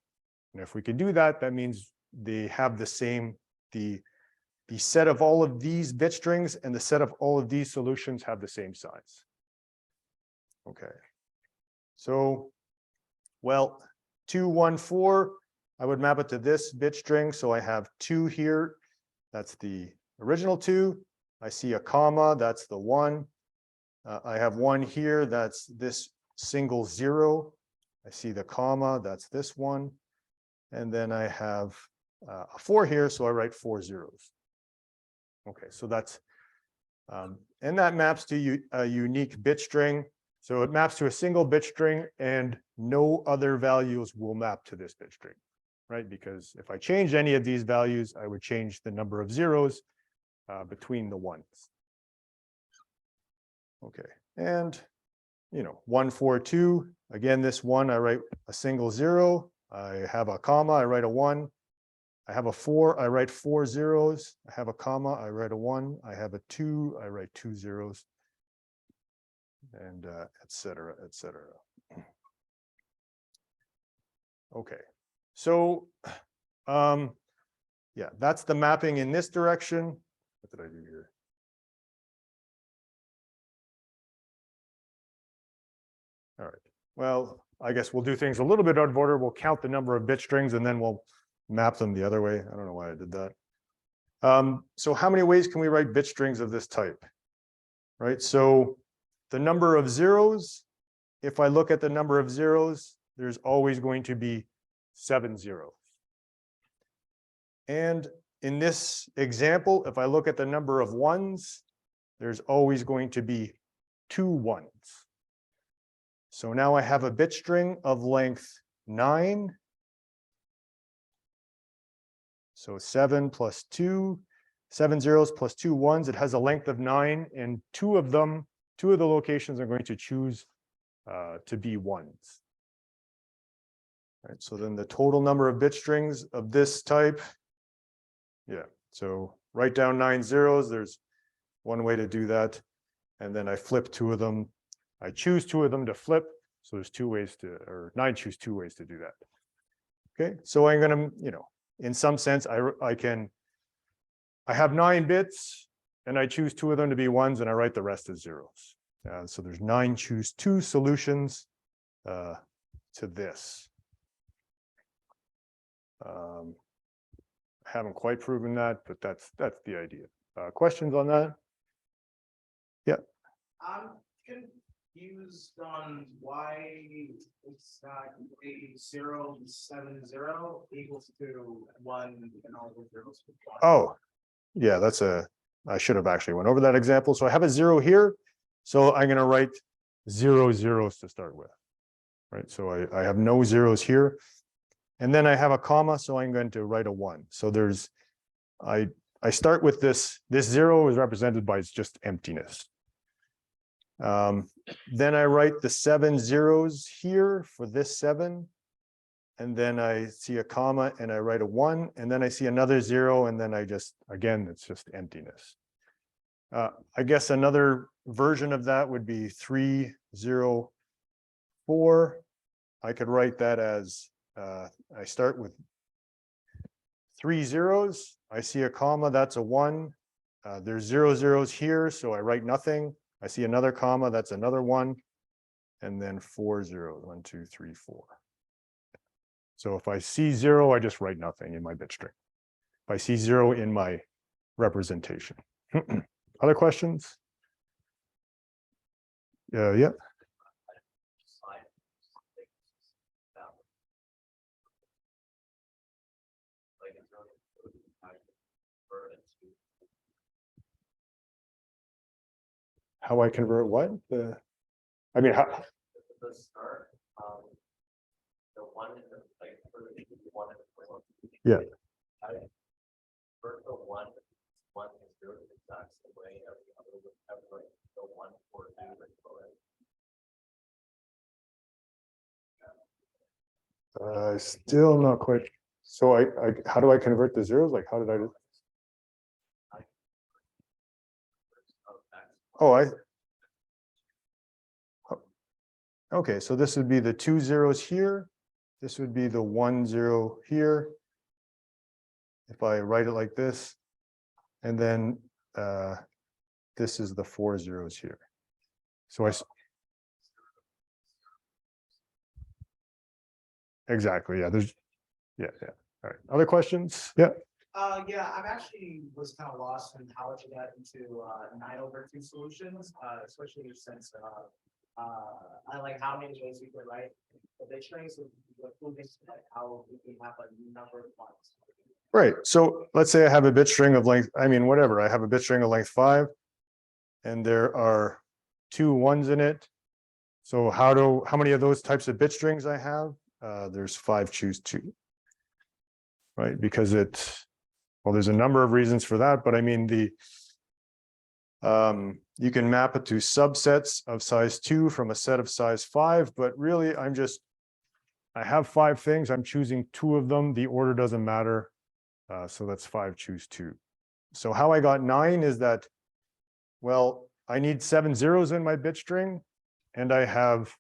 And if we can do that, that means they have the same, the set of all of these bit strings and the set of all of these solutions have the same size. Okay. So, well, 2, 1, 4, I would map it to this bit string. So I have 2 here. That's the original 2. I see a comma, that's the 1. I have 1 here, that's this single 0. I see the comma, that's this one. And then I have a 4 here, so I write 4 zeros. Okay, so that's, and that maps to a unique bit string. So it maps to a single bit string and no other values will map to this bit string, right? Because if I change any of these values, I would change the number of zeros between the ones. Okay, and 1, 4, 2, again, this 1, I write a single 0. I have a comma, I write a 1. I have a 4, I write 4 zeros. I have a comma, I write a 1. I have a 2, I write 2 zeros. And et cetera, et cetera. Okay, so yeah, that's the mapping in this direction. What did I do here? All right, well, I guess we'll do things a little bit out of order. We'll count the number of bit strings and then we'll map them the other way. I don't know why I did that. So how many ways can we write bit strings of this type? Right, so the number of zeros, if I look at the number of zeros, there's always going to be 7 zeros. And in this example, if I look at the number of ones, there's always going to be 2 ones. So now I have a bit string of length 9. So 7 plus 2, 7 zeros plus 2 ones. It has a length of 9, and 2 of the locations are going to choose to be ones. Right, so then the total number of bit strings of this type, yeah, so write down 9 zeros. There's one way to do that. And then I flip 2 of them. I choose 2 of them to flip. So there's 2 ways to, or 9 choose 2 ways to do that. Okay, so I'm going to, in some sense, I have 9 bits and I choose 2 of them to be ones and I write the rest as zeros. So there's 9 choose 2 solutions to this. I haven't quite proven that, but that's the idea. Questions on that? Yeah. I'm confused on why it's not 0, 7, 0 equals to 1 and all the zeros. Oh, yeah, I should have actually went over that example. So I have a 0 here. So I'm going to write 0 zeros to start with, right? So I have no zeros here. And then I have a comma, so I'm going to write a 1. So I start with this 0 is represented by just emptiness. Then I write the 7 zeros here for this 7. And then I see a comma and I write a 1, and then I see another 0, and then again, it's just emptiness. I guess another version of that would be 3, 0, 4. I could write that as, I start with 3 zeros. I see a comma, that's a 1. There's 0 zeros here, so I write nothing. I see another comma, that's another 1. And then 4 zeros, 1, 2, 3, 4. So if I see 0, I just write nothing in my bit string. If I see 0 in my representation. Other questions? Yeah. How I convert what? I mean, how? The start, the 1 in the, like, for the 1 in the middle. Yeah. For the 1 is doing the exact same way every other would have, like, the 1 for Still not quite. So how do I convert the zeros? Like, how did I do? Oh, okay, so this would be the 2 zeros here. This would be the 1 0 here. If I write it like this, and then this is the 4 zeros here. So exactly, yeah, yeah. All right, other questions? Yeah. Yeah, I'm actually was kind of lost in how to get into 9/2 solutions, especially since I like how many ways we could write the bit strings with like how we can have a number of ones. Right. So let's say I have a bit string of length, I mean, whatever, I have a bit string of length 5, and there are 2 1s in it. So how many of those types of bit strings I have? There's 5 choose 2. Right, because well, there's a number of reasons for that, but I mean you can map it to subsets of size 2 from a set of size 5, but really I have 5 things, I'm choosing 2 of them, the order doesn't matter. So that's 5 choose 2. So how I got 9 is that, well, I need 7 zeros in my bit string, and I have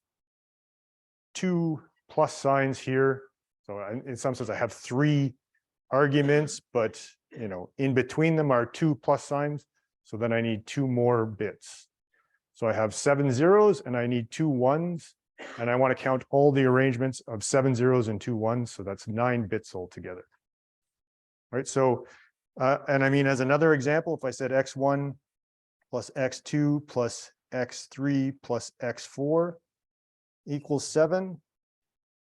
2 plus signs here. So in some sense, I have 3 arguments, but in between them are 2 plus signs. So then I need 2 more bits. So I have 7 zeros and I need 2 1s, and I want to count all the arrangements of 7 zeros and 2 1s. So that's 9 bits altogether. Right. So, and I mean, as another example, if I said x1 plus x2 plus x3 plus x4 equals 7.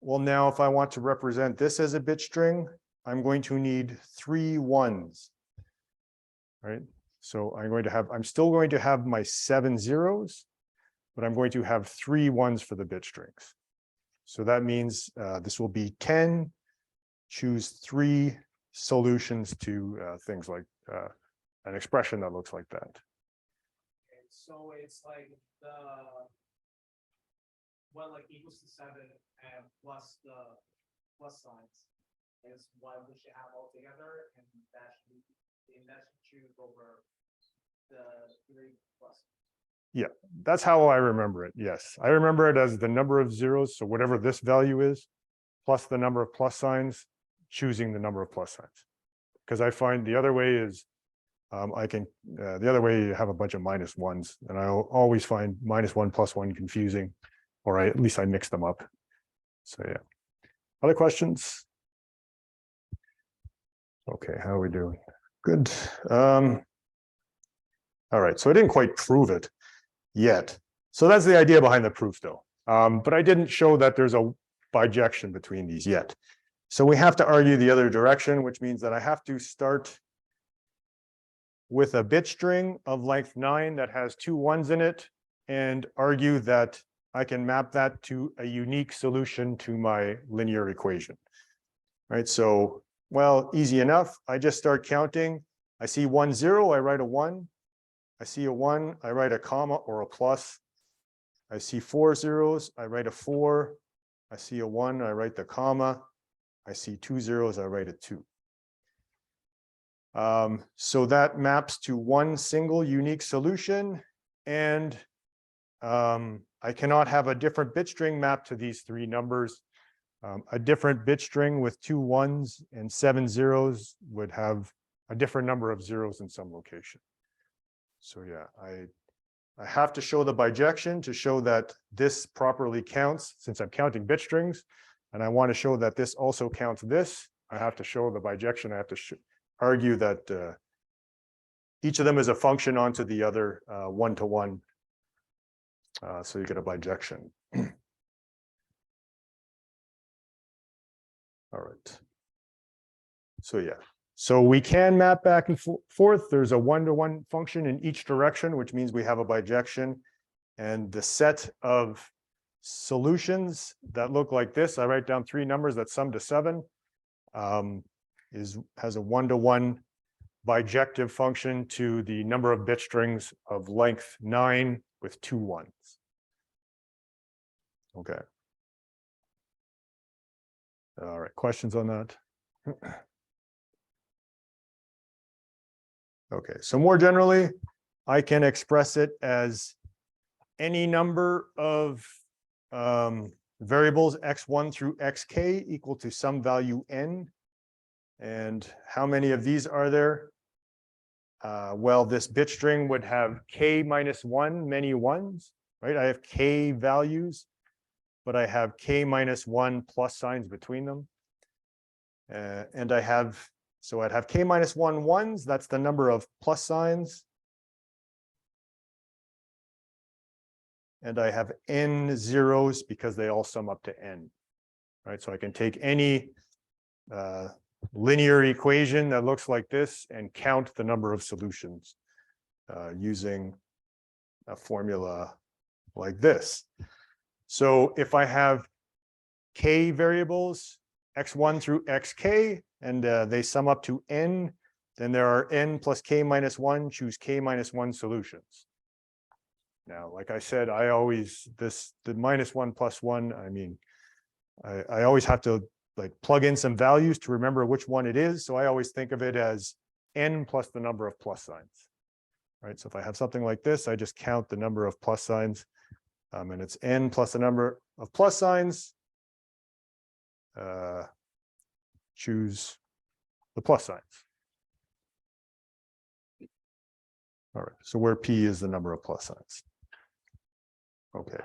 Well, now if I want to represent this as a bit string, I'm going to need 3 1s. Right. So I'm still going to have my 7 zeros, but I'm going to have 3 1s for the bit strings. So that means this will be 10, choose 3 solutions to things like an expression that looks like that. Okay, so it's like what like equals to 7 and plus the plus signs is what we should have all together, and that should choose over the 3 plus. Yeah, that's how I remember it. Yes, I remember it as the number of zeros. So whatever this value is, plus the number of plus signs, choosing the number of plus signs. Because I find the other way is the other way you have a bunch of minus 1s, and I always find -1 + 1 confusing, or at least I mix them up. So yeah. Other questions? Okay, how are we doing? Good. All right, so I didn't quite prove it yet. So that's the idea behind the proof though. But I didn't show that there's a bijection between these yet. So we have to argue the other direction, which means that I have to start with a bit string of length 9 that has 2 1s in it, and argue that I can map that to a unique solution to my linear equation. Right, so, well, easy enough. I just start counting. I see 1 0, I write a 1. I see a 1, I write a comma or a plus. I see 4 zeros, I write a 4. I see a 1, I write the comma. I see 2 zeros, I write a 2. So that maps to one single unique solution, and I cannot have a different bit string mapped to these 3 numbers. A different bit string with 2 1s and 7 zeros would have a different number of zeros in some location. So yeah, I have to show the bijection to show that this properly counts, since I'm counting bit strings, and I want to show that this also counts this. I have to show the bijection. I have to argue that each of them is a function onto the other 1-to-1. So you get a bijection. All right. So yeah. So we can map back and forth. There's a 1-to-1 function in each direction, which means we have a bijection. And the set of solutions that look like this, I write down 3 numbers that sum to 7, has a 1-to-1 bijective function to the number of bit strings of length 9 with 2 1s. Okay. All right, questions on that? Okay, so more generally, I can express it as any number of variables x1 through xk equal to some value n. And how many of these are there? Well, this bit string would have k minus 1 many ones, right? I have k values, but I have k minus 1 plus signs between them. And I'd have k minus 1 ones, that's the number of plus signs. And I have n zeros because they all sum up to n, right? So I can take any linear equation that looks like this and count the number of solutions using a formula like this. So if I have k variables, x1 through xk, and they sum up to n, then there are n plus k minus 1, choose k minus 1 solutions. Now, like I said, the minus 1 plus 1, I mean, I always have to like plug in some values to remember which one it is. So I always think of it as n plus the number of plus signs, right? So if I have something like this, I just count the number of plus signs, and it's n plus the number of plus signs. Choose the plus signs. All right, so where p is the number of plus signs. Okay.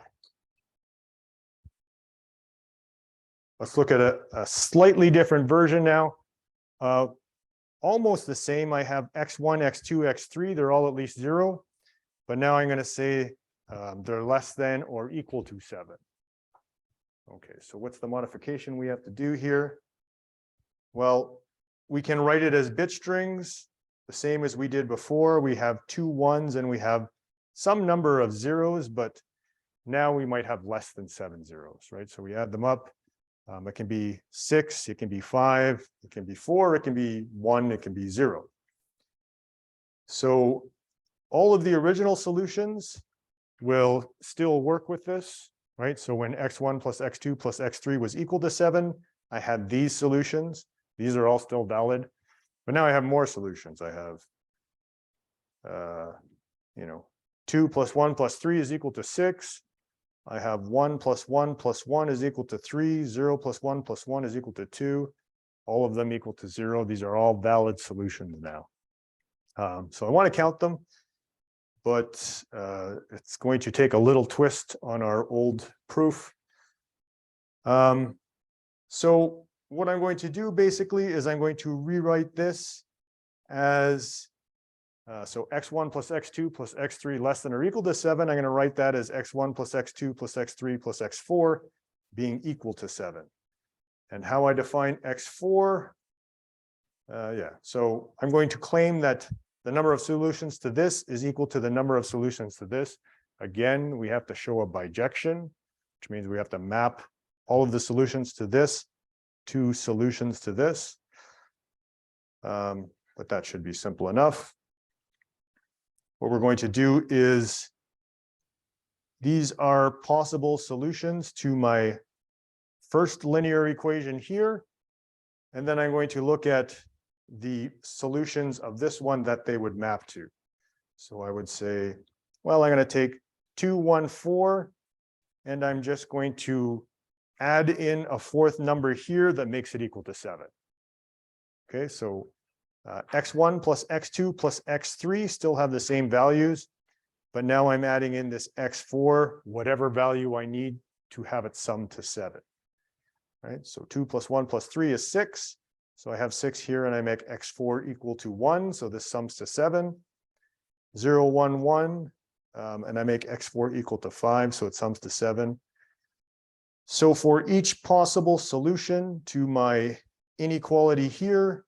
Let's look at a slightly different version now. Almost the same. I have x1, x2, x3. They're all at least 0. But now I'm going to say they're less than or equal to 7. Okay, so what's the modification we have to do here? Well, we can write it as bit strings, the same as we did before. We have 2 1s and we have some number of zeros, but now we might have less than 7 zeros, right? So we add them up. It can be 6, it can be 5, it can be 4, it can be 1, it can be 0. So all of the original solutions will still work with this, right? So when x1 plus x2 plus x3 was equal to 7, I had these solutions. These are all still valid. But now I have more solutions. I have, 2 plus 1 plus 3 is equal to 6. I have 1 plus 1 plus 1 is equal to 3. 0 plus 1 plus 1 is equal to 2. All of them equal to 0. These are all valid solutions now. So I want to count them, but it's going to take a little twist on our old proof. So what I'm going to do basically is I'm going to rewrite this as so x1 plus x2 plus x3 less than or equal to 7. I'm going to write that as x1 plus x2 plus x3 plus x4 being equal to 7. And how I define x4, so I'm going to claim that the number of solutions to this is equal to the number of solutions to this. Again, we have to show a bijection, which means we have to map all of the solutions to this to solutions to this. But that should be simple enough. What we're going to do is, these are possible solutions to my first linear equation here. And then I'm going to look at the solutions of this one that they would map to. So I would say, well, I'm going to take 2, 1, 4, and I'm just going to add in a fourth number here that makes it equal to 7. Okay, so x1 plus x2 plus x3 still have the same values, but now I'm adding in this x4, whatever value I need to have it sum to 7. Right, so 2 plus 1 plus 3 is 6. So I have 6 here, and I make x4 equal to 1. So this sums to 7. 0, 1, 1, and I make x4 equal to 5. So it sums to 7. So for each possible solution to my inequality here,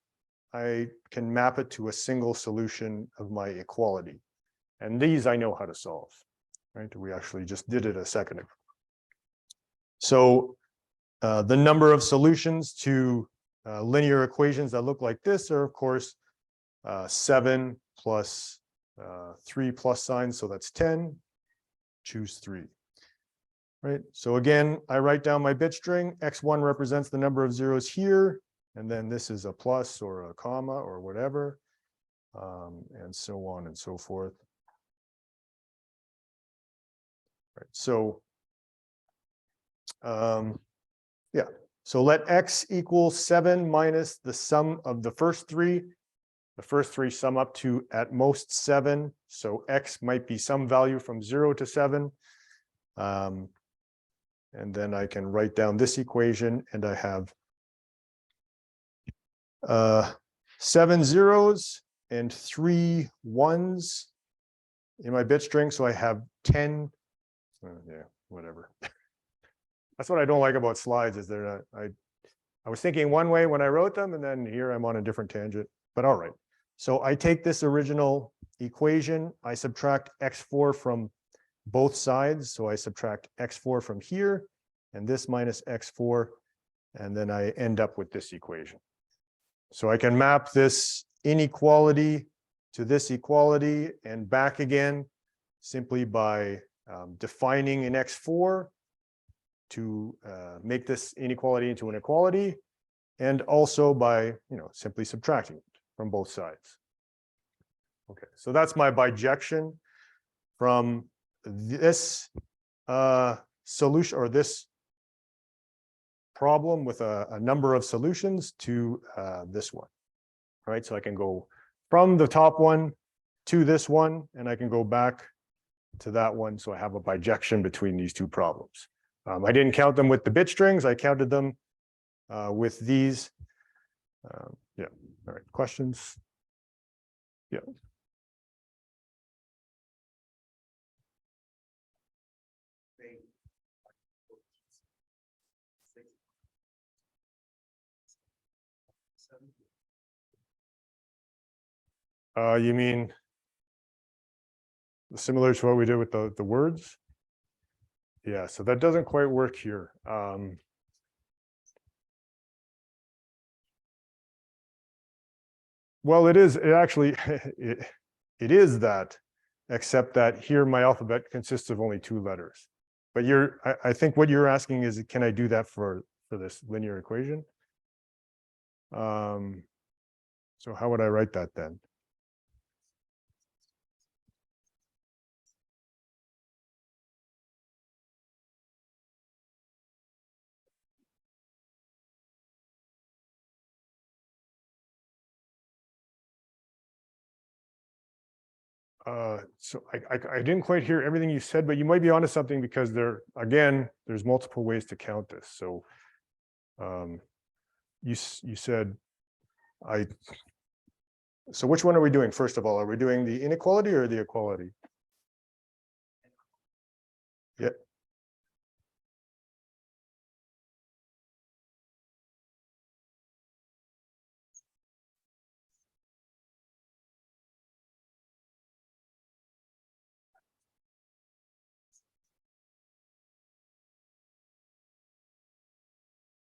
I can map it to a single solution of my equality. And these I know how to solve, right? We actually just did it a second ago. So the number of solutions to linear equations that look like this are, of course, 7 plus 3 plus signs, so that's 10. Choose 3. right? So again, I write down my bit string. X1 represents the number of zeros here. And then this is a plus or a comma or whatever. And so on and so forth. Right. So, yeah. So let X equal 7 minus the sum of the first three. The first three sum up to at most 7. So X might be some value from 0 to 7. And then I can write down this equation, and I have 7 zeros and 3 1s in my bit string. So I have 10. Yeah, whatever. That's what I don't like about slides, is they're not, I was thinking one way when I wrote them, and then here I'm on a different tangent, but all right. So I take this original equation, I subtract x4 from both sides. So I subtract x4 from here, and this minus x4, and then I end up with this equation. So I can map this inequality to this equality and back again simply by defining an x4 to make this inequality into an equality, and also by simply subtracting it from both sides. Okay, so that's my bijection from this solution, or this problem with a number of solutions, to this one. Right, so I can go from the top one to this one, and I can go back to that one. So I have a bijection between these two problems. I didn't count them with the bit strings. I counted them with these. Yeah. All right. Questions? Yeah. You mean similar to what we did with the words? Yeah, so that doesn't quite work here. Well, it actually, it is that, except that here my alphabet consists of only 2 letters. But I think what you're asking is, can I do that for this linear equation? So how would I write that then? So I didn't quite hear everything you said, but you might be onto something, because there's multiple ways to count this. So you said so which one are we doing first of all? Are we doing the inequality or the equality? Yeah.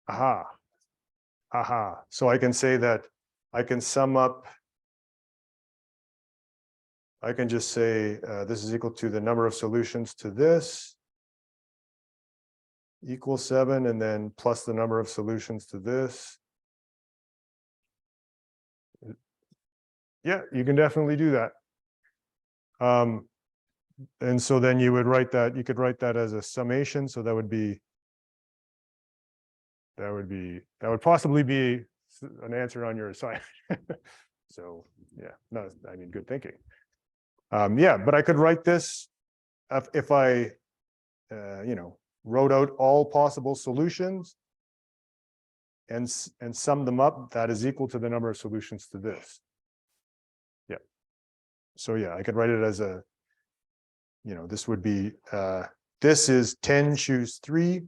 Aha. Aha. So I can say that I can sum up. I can just say this is equal to the number of solutions to this equals 7, and then plus the number of solutions to this. Yeah, you can definitely do that. And so then you would write that, you could write that as a summation. So that would possibly be an answer on your assignment. So yeah, no, I mean, good thinking. Yeah, but I could write this if I, wrote out all possible solutions and sum them up. That is equal to the number of solutions to this. Yeah. So yeah, I could write it as a, this would be, this is 10, choose 3,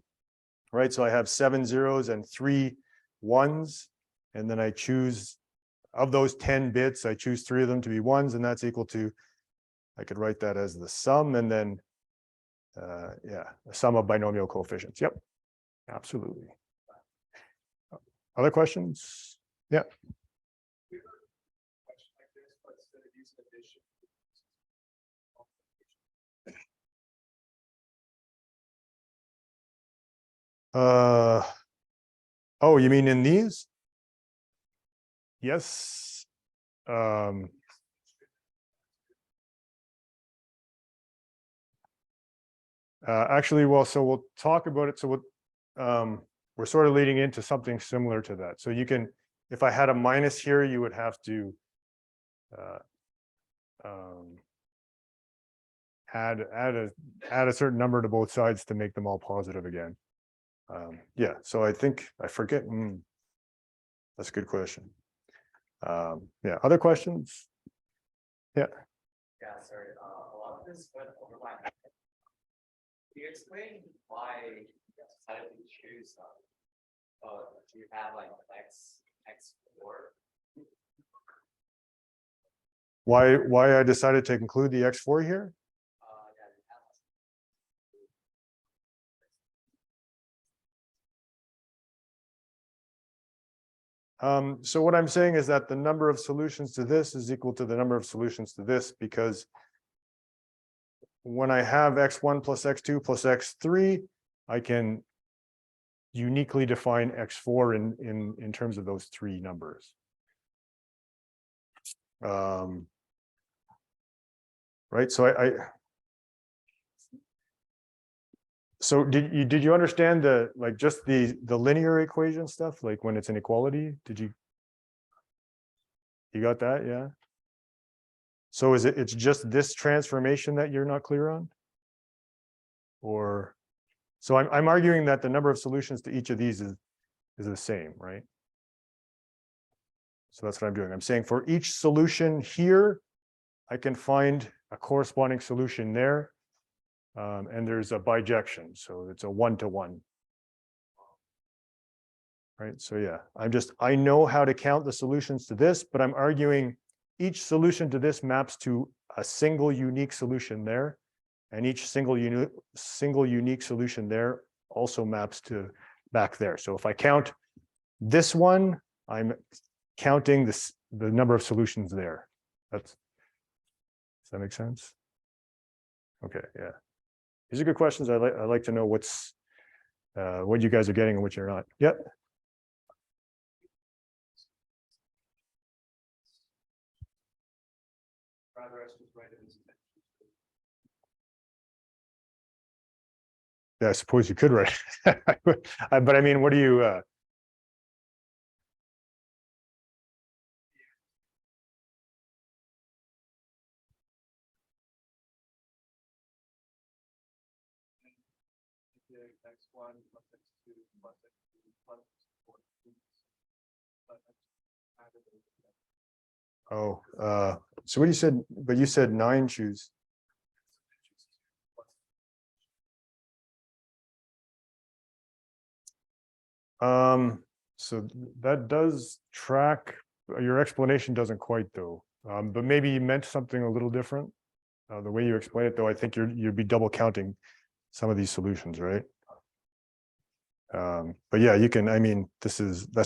right? So I have 7 zeros and 3 1s, and then I choose, of those 10 bits, I choose 3 of them to be 1s, and that's equal to, I could write that as the sum, and then, yeah, a sum of binomial coefficients. Yep, absolutely. Other questions? Yeah. Oh, you mean in these? Yes. Actually, well, so we'll talk about it. So we're sort of leading into something similar to that. So you can, if I had a minus here, you would have to add a certain number to both sides to make them all positive again. Yeah, so I think I forget. That's a good question. Yeah, other questions? Yeah. Yeah, sorry, a lot of this went over my head. Can you explain why you decided to choose, do you have like X4? Why I decided to include the X4 here? Yeah, you have. So what I'm saying is that the number of solutions to this is equal to the number of solutions to this, because when I have X1 plus X2 plus X3, I can uniquely define X4 in terms of those three numbers. Right, so so did you understand the, like, just the linear equation stuff, like when it's an equality? You got that? Yeah. So it's just this transformation that you're not clear on? Or, so I'm arguing that the number of solutions to each of these is the same, right? So that's what I'm doing. I'm saying for each solution here, I can find a corresponding solution there. And there's a bijection, so it's a 1-to-1. Right, so yeah, I know how to count the solutions to this, but I'm arguing each solution to this maps to a single unique solution there. And each single unique solution there also maps to back there. So if I count this one, I'm counting the number of solutions there. Does that make sense? Okay, yeah. These are good questions. I like to know what you guys are getting and what you're not. Yep. Yeah, I suppose you could write. But I mean, what do you? X1 plus X2 plus X3 plus Oh, so what you said, but you said 9 choose. So that does track. Your explanation doesn't quite though. But maybe you meant something a little different. The way you explain it though, I think you'd be double counting some of these solutions, right? But yeah, you can, I mean, that's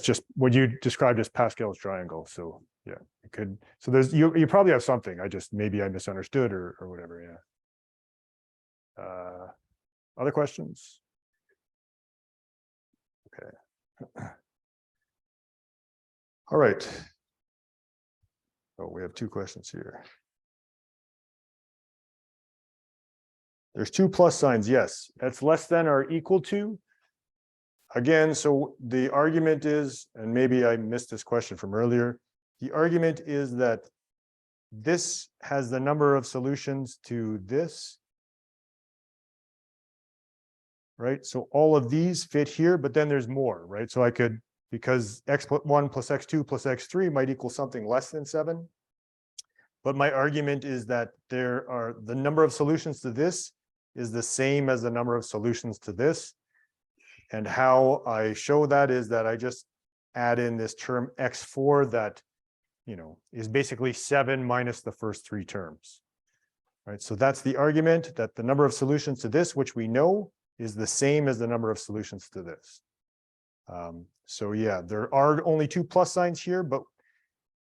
just what you described as Pascal's triangle. So yeah, you could, so you probably have something. Maybe I misunderstood or whatever. Yeah. Other questions? Okay. All right. Oh, we have 2 questions here. There's 2 plus signs. Yes, that's less than or equal to. Again, so the argument is, and maybe I missed this question from earlier, the argument is that this has the number of solutions to this. Right, so all of these fit here, but then there's more, right? So I could, because X1 plus X2 plus X3 might equal something less than 7. But my argument is that the number of solutions to this is the same as the number of solutions to this. And how I show that is that I just add in this term X4 that, is basically 7 minus the first 3 terms. Right, so that's the argument, that the number of solutions to this, which we know, is the same as the number of solutions to this. So yeah, there are only 2 plus signs here, but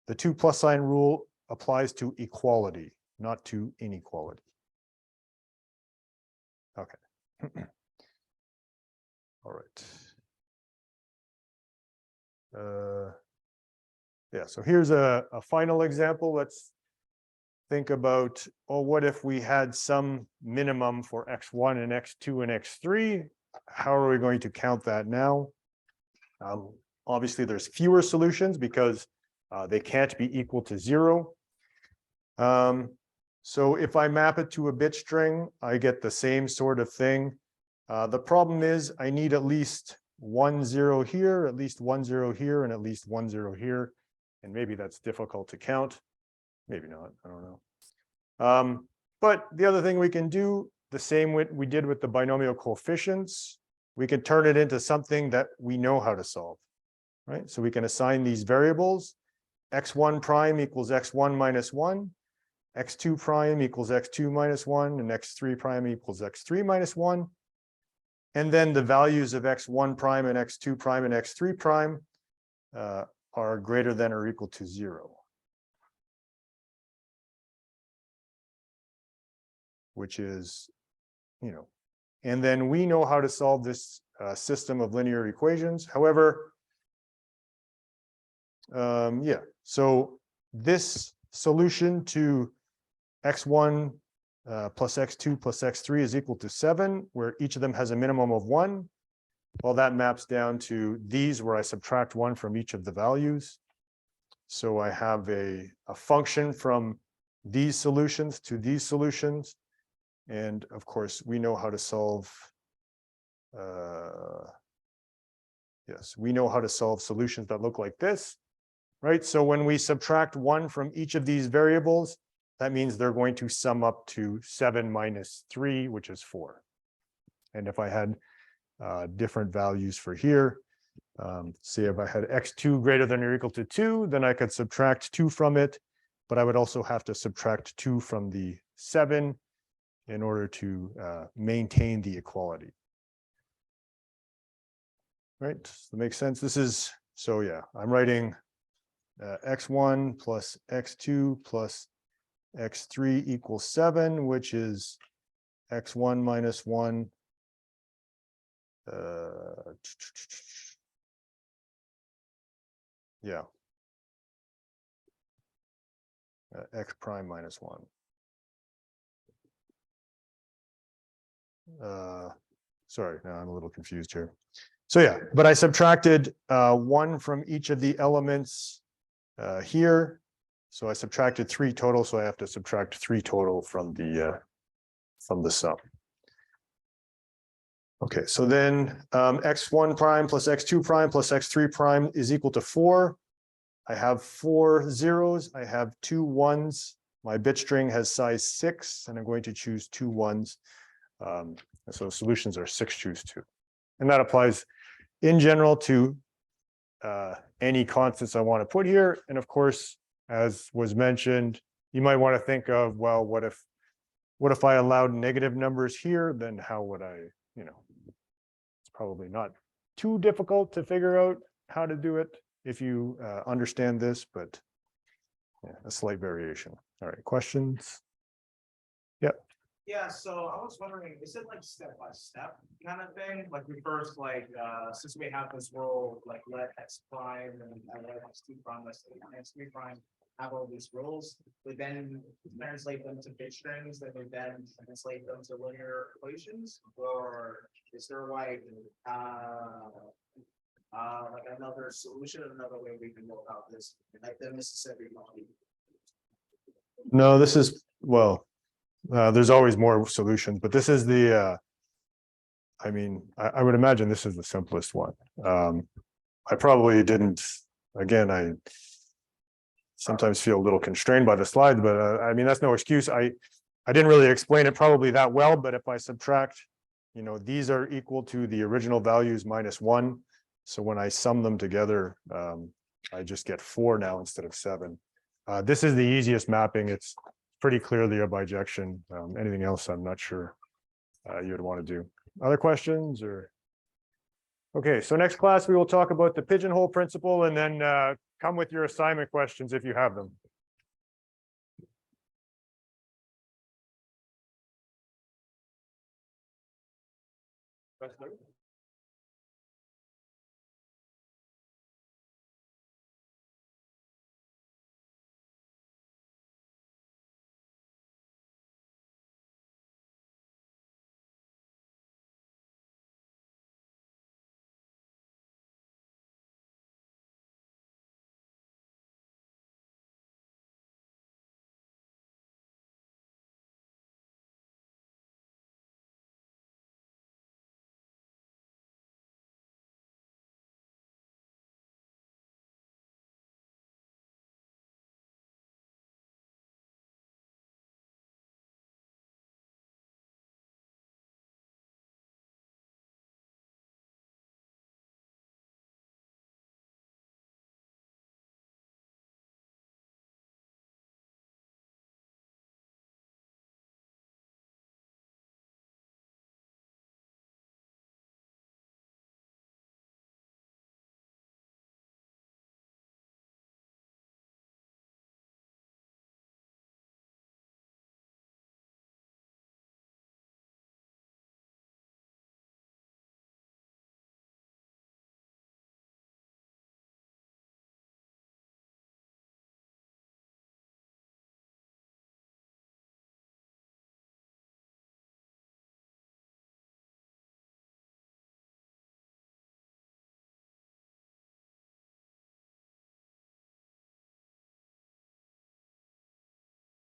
the 2 plus sign rule applies to equality, not to inequality. Okay. All right. Yeah, so here's a final example. Let's think about, oh, what if we had some minimum for x1 and x2 and x3? How are we going to count that now? Obviously, there's fewer solutions because they can't be equal to 0. So if I map it to a bit string, I get the same sort of thing. The problem is I need at least 1 0 here, at least 1 0 here, and at least 1 0 here. And maybe that's difficult to count. Maybe not, I don't know. But the other thing we can do, the same we did with the binomial coefficients, we can turn it into something that we know how to solve, right? So we can assign these variables, x1 prime equals x1 minus 1, x2 prime equals x2 minus 1, and x3 prime equals x3 minus 1. And then the values of x1 prime and x2 prime and x3 prime are greater than or equal to 0. Which is, and then we know how to solve this system of linear equations. However, yeah, so this solution to x1 plus x2 plus x3 is equal to 7, where each of them has a minimum of 1. Well, that maps down to these where I subtract 1 from each of the values. So I have a function from these solutions to these solutions. And of course, we know how to solve, yes, we know how to solve solutions that look like this, right? So when we subtract 1 from each of these variables, that means they're going to sum up to 7 minus 3, which is 4. And if I had different values for here, say if I had x2 greater than or equal to 2, then I could subtract 2 from it, but I would also have to subtract 2 from the 7 in order to maintain the equality. Right, does that make sense? This is, so yeah, I'm writing x1 plus x2 plus x3 equals 7, which is x1 minus 1. Yeah. X prime minus 1. Sorry, now I'm a little confused here. So yeah, but I subtracted 1 from each of the elements here. So I subtracted 3 total, so I have to subtract 3 total from the sum. Okay, so then x1 prime plus x2 prime plus x3 prime is equal to 4. I have 4 zeros, I have 2 1s. My bit string has size 6, and I'm going to choose 2 1s. And so solutions are 6, choose 2. And that applies in general to any constants I want to put here. And of course, as was mentioned, you might want to think of, well, what if I allowed negative numbers here? Then how would I, it's probably not too difficult to figure out how to do it if you understand this, but yeah, a slight variation. All right, questions? Yep. Yeah, so I was wondering, is it like step by step kind of thing? Like we first since we have this rule, like let x prime and let x2 prime, let's say x3 prime have all these rules, we then translate them to bit strings, then we then translate them to linear equations, or is there like another solution, another way we can go about this, like the Mississippi model? No, this is, well, there's always more solutions, but this is the, I mean, I would imagine this is the simplest one. I probably didn't, again, I sometimes feel a little constrained by the slides, but I mean, that's no excuse. I didn't really explain it probably that well, but if I subtract, these are equal to the original values minus 1. So when I sum them together, I just get 4 now instead of 7. This is the easiest mapping. It's pretty clearly a bijection. Anything else, I'm not sure you would want to do. Other questions or? Okay, so next class, we will talk about the pigeonhole principle and then come with your assignment questions if you have them.